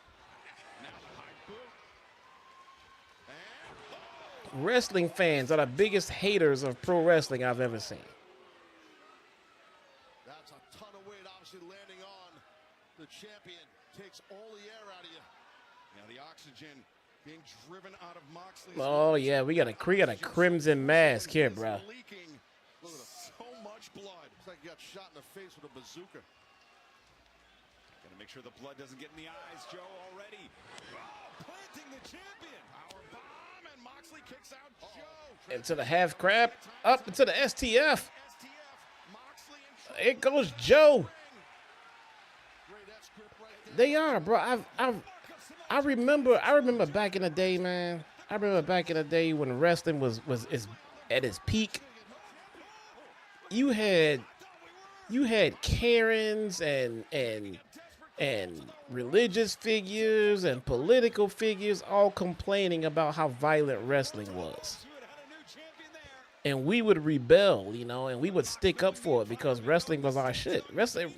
Wrestling fans are the biggest haters of pro wrestling I've ever seen. That's a ton of weight, obviously landing on the champion. Takes all the air out of you. Now the oxygen being driven out of Moxley's. Oh yeah, we got a crimson mask here, bro. Leaking. Look at so much blood. It's like you got shot in the face with a bazooka. Gotta make sure the blood doesn't get in the eyes, Joe, already. Oh, planting the champion. Power bomb, and Moxley kicks out Joe. Into the half crab, up into the STF. It goes Joe. They are, bro. I remember back in the day, man. I remember back in the day when wrestling was at its peak. You had Karens and religious figures and political figures all complaining about how violent wrestling was. And we would rebel, you know, and we would stick up for it because wrestling was our shit. Wrestling,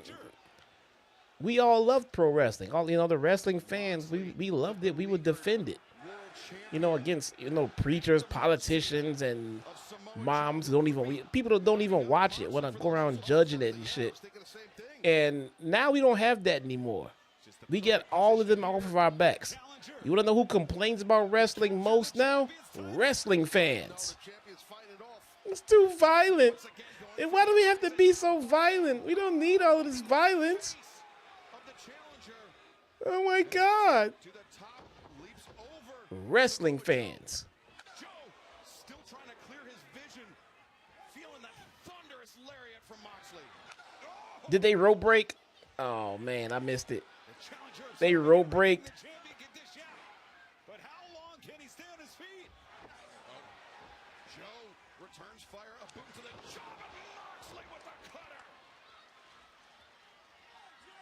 we all loved pro wrestling. All, you know, the wrestling fans, we loved it. We would defend it, you know, against, you know, preachers, politicians, and moms people don't even watch it, want to go around judging it and shit. And now we don't have that anymore. We get all of them off of our backs. You want to know who complains about wrestling most now? Wrestling fans. It's too violent. And why do we have to be so violent? We don't need all of this violence. Oh my God. Wrestling fans. Still trying to clear his vision. Feeling that thunderous lariat from Moxley. Did they rope break? Oh man, I missed it. They rope breaked. But how long can he stay on his feet? Joe returns fire, a boot to the jaw, and Moxley with the cutter.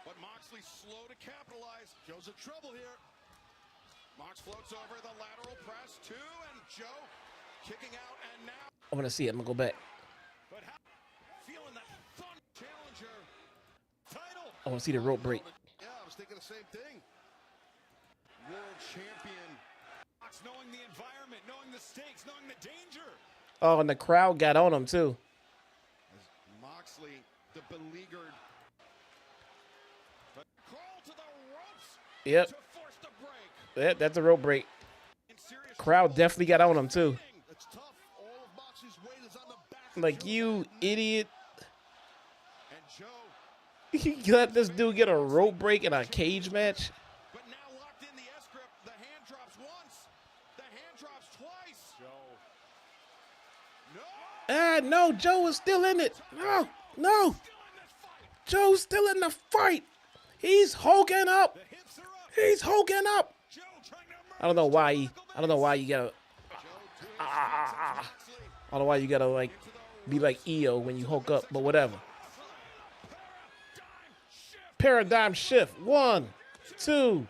But Moxley's slow to capitalize. Joe's in trouble here. Mox floats over the lateral press, two, and Joe kicking out, and now. I want to see it. I'm going to go back. But how, feeling that challenger title. I want to see the rope break. Yeah, I was thinking the same thing. World champion. Mox knowing the environment, knowing the stakes, knowing the danger. Oh, and the crowd got on him, too. As Moxley, the beleaguered. But crawl to the ropes. Yep. To force the break. Yeah, that's a rope break. Crowd definitely got on him, too. It's tough. All of Moxley's weight is on the back. Like, you idiot. And Joe. You let this dude get a rope break in a cage match? But now locked in the S grip. The hand drops once. The hand drops twice. Joe. No, Joe is still in it. No. Joe's still in the fight. He's hulking up. I don't know why you gotta. I don't know why you gotta like be like EO when you hulk up, but whatever. Paradigm shift. 1, 2,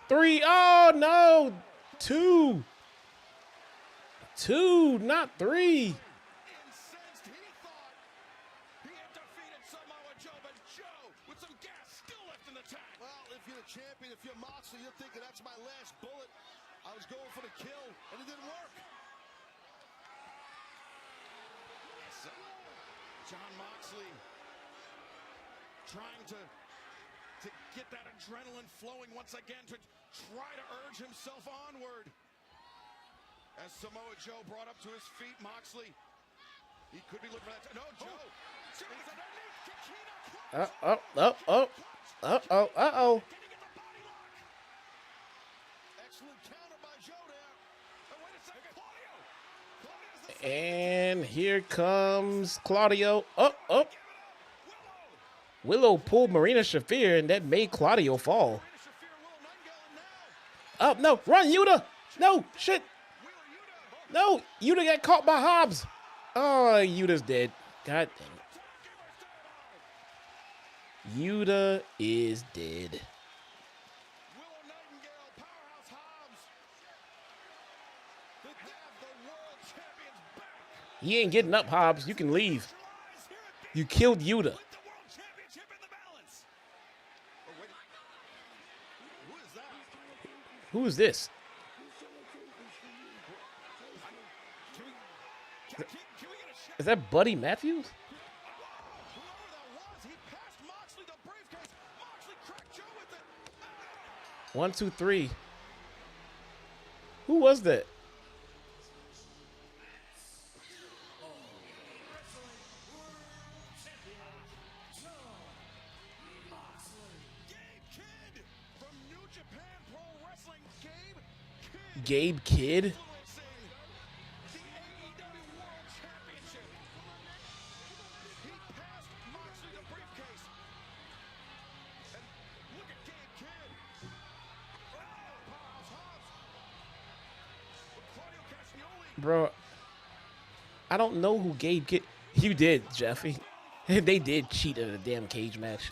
3. Oh no, 2, not 3. Incensed, he thought he had defeated Samoa Joe, but Joe with some gas still left in the tank. Well, if you're the champion, if you're Moxley, you're thinking that's my last bullet. I was going for the kill, and it didn't work. So, John Moxley trying to get that adrenaline flowing once again to try to urge himself onward. As Samoa Joe brought up to his feet, Moxley He could be looking for that. No, Joe. Uh-oh. Excellent counter by Joe there. Oh, wait a second. Claudio. And here comes Claudio. Willow pulled Marina Shafir, and that made Claudio fall. Oh, no. Run, Yuta. No, shit. No, Yuta got caught by Hobbs. Oh, Yuta's dead. God damn it. Yuta is dead. He ain't getting up, Hobbs. You can leave. You killed Yuta. Who is this? Is that Buddy Matthews? 1, 2, 3. Who was that? Gabe Kidd? Bro, I don't know who Gabe Kidd. You did, Jeffy. They did cheat at a damn cage match.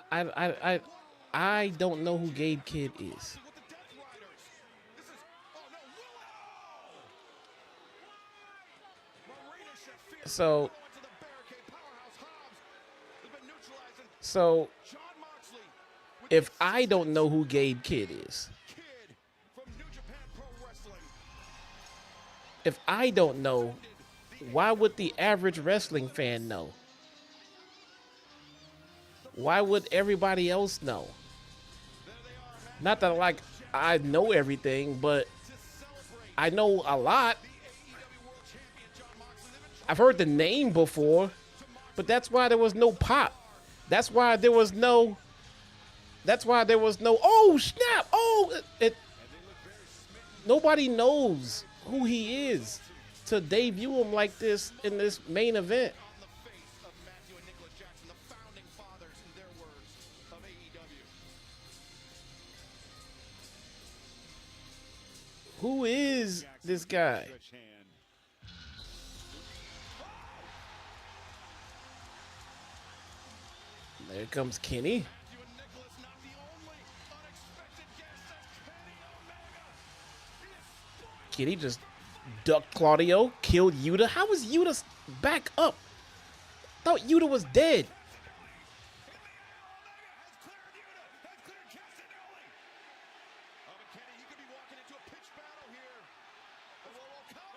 I don't know who Gabe Kidd is. So if I don't know who Gabe Kidd is, if I don't know, why would the average wrestling fan know? Why would everybody else know? Not that like I know everything, but I know a lot. I've heard the name before, but that's why there was no pop. That's why there was no. Oh snap! Oh, nobody knows who he is to debut him like this in this main event. Who is this guy? There comes Kenny. Kenny just ducked Claudio, killed Yuta. How was Yuta back up? I thought Yuta was dead.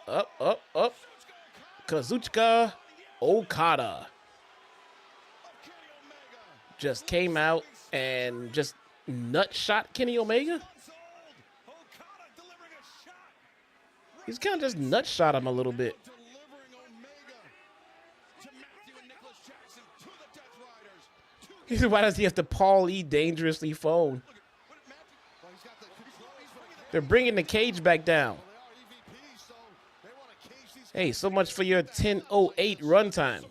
Up. Kazuchika Okada just came out and just nut shot Kenny Omega. He's kind of just nut shot him a little bit. Why does he have to Paul E. dangerously phone? They're bringing the cage back down. Hey, so much for your 10:08 runtime.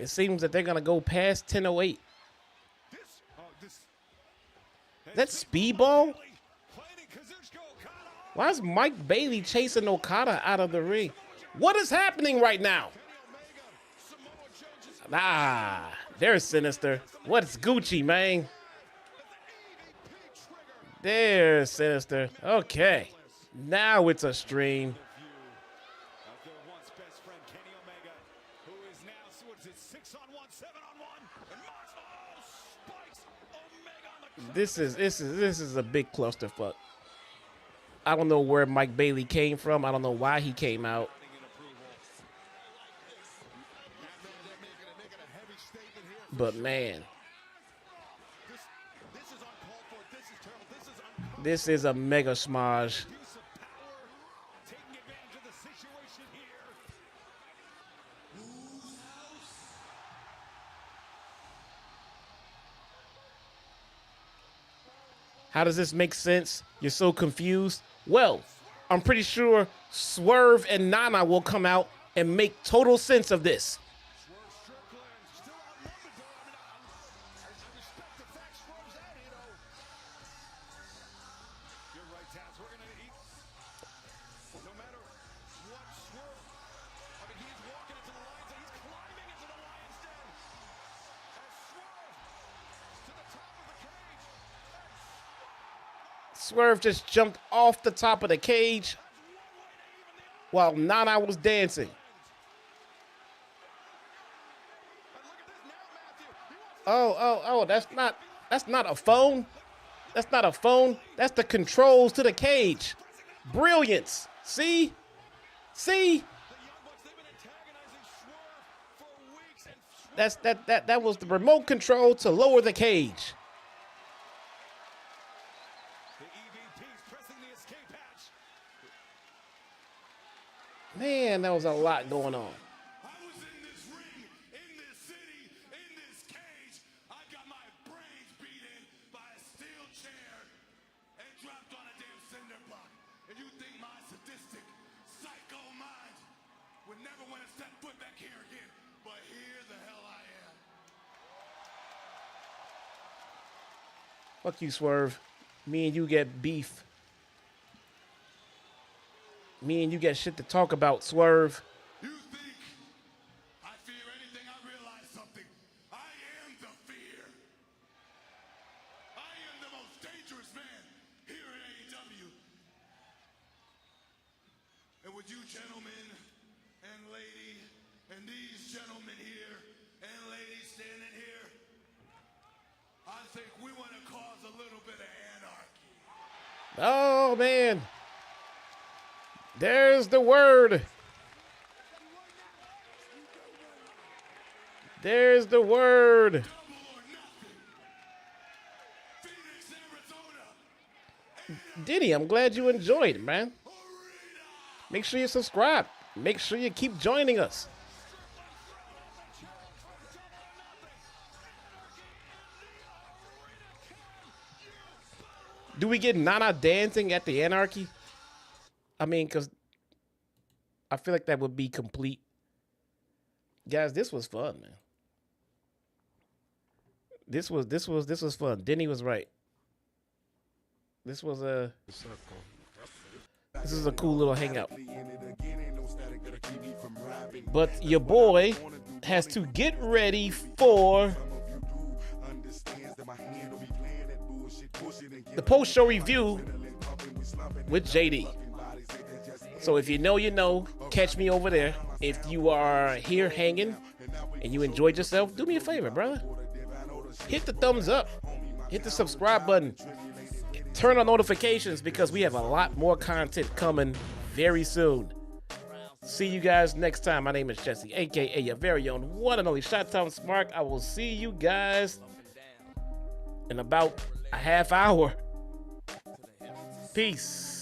It seems that they're going to go past 10:08. That's Speedball? Why is Mike Bailey chasing Okada out of the ring? What is happening right now? Ah, there's Sinister. What's Gucci, man? There's Sinister. Okay. Now it's a stream. This is a big clusterfuck. I don't know where Mike Bailey came from. I don't know why he came out. But man, this is a mega smudge. How does this make sense? You're so confused. Well, I'm pretty sure Swerve and Nana will come out and make total sense of this. Swerve just jumped off the top of the cage while Nana was dancing. Oh, that's not a phone. That's not a phone. That's the controls to the cage. Brilliance. See? That was the remote control to lower the cage. Man, that was a lot going on. I was in this ring, in this city, in this cage. I got my brains beaten by a steel chair and dropped on a damn cinder block. And you think my sadistic, psycho mind would never want to step foot back here again. But here the hell I am. Fuck you, Swerve. Me and you get beef. Me and you got shit to talk about, Swerve. You think I fear anything? I realize something. I am the fear. I am the most dangerous man here at AEW. And with you gentlemen and lady, and these gentlemen here and ladies standing here, I think we want to cause a little bit of anarchy. Oh, man. There's the word. There's the word. Diddy, I'm glad you enjoyed it, man. Make sure you subscribe. Make sure you keep joining us. Do we get Nana dancing at the Anarchy? I mean, because I feel like that would be complete. Guys, this was fun, man. This was fun. Denny was right. This was a cool little hangout. But your boy has to get ready for the post-show review with JD. So if you know, you know. Catch me over there. If you are here hanging and you enjoyed yourself, do me a favor, brother. Hit the thumbs up. Hit the subscribe button. Turn on notifications because we have a lot more content coming very soon. See you guys next time. My name is Jesse, a.k.a. your very own one and only Shot-Town Smark. I will see you guys in about a half hour. Peace.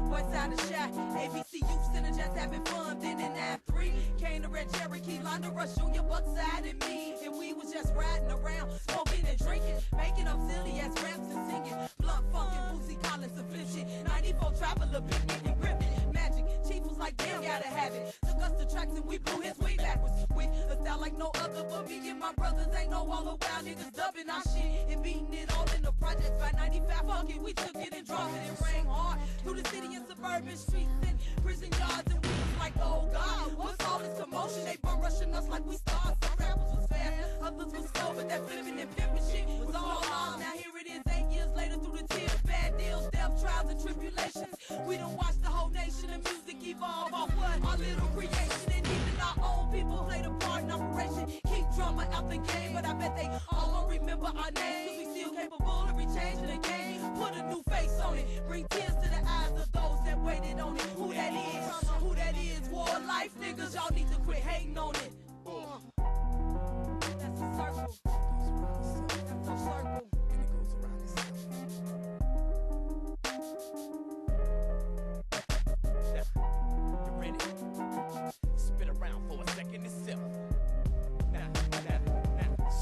West side of Shack, ABC Youth Center just having fun. Then in that 3 came the Red Cherokee, Londa Rush, Junior, Buckside, and me. And we was just riding around, smoking and drinking, making up silly ass raps and singing. Blunt funkin', Boosie Collins and flip shit. 94 Traveler, picnic and gripping. Magic, Chief was like, damn, gotta have it. Took us to tracks and we blew his way backwards. With a style like no other but me and my brothers. Ain't no all around niggas dubbing our shit and beating it all in the projects. By 95, fuck it, we took it and dropped it. It rang hard through the city and suburban streets and prison yards, and we was like, oh God, what's all this commotion? They bum rushing us like we stars. Some rappers was fast, others was slow, but that flipping and pimping shit was all on. Now here it is, 8 years later, through the tears, bad deals, death, trials, and tribulations. We done watched the whole nation and music evolve off what? Our little creation, and even our own people played a part in operation. Keep drama out the game, but I bet they all gon' remember our names, 'cause we still capable of rechanging the game. Put a new face on it, bring tears to the eyes of those that waited on it. Who that is? War life. life niggas, y'all need to quit hating on it. That's a circle. That's a circle. You ready? Spin around for a second itself.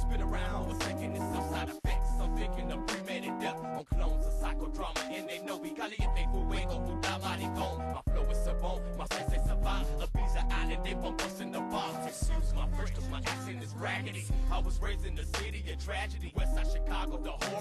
Spin around for a second itself. Side effects. I'm thinking of premeditated death on clones of psychodrama. And they know we caliente fuego, puta maricón. My flow is a bone, my sense is a vibe. A visa island, they bump us in the box. Excuse my French, cause my accent is raggedy. I was raised in the city of tragedy. Westside Chicago, the horror.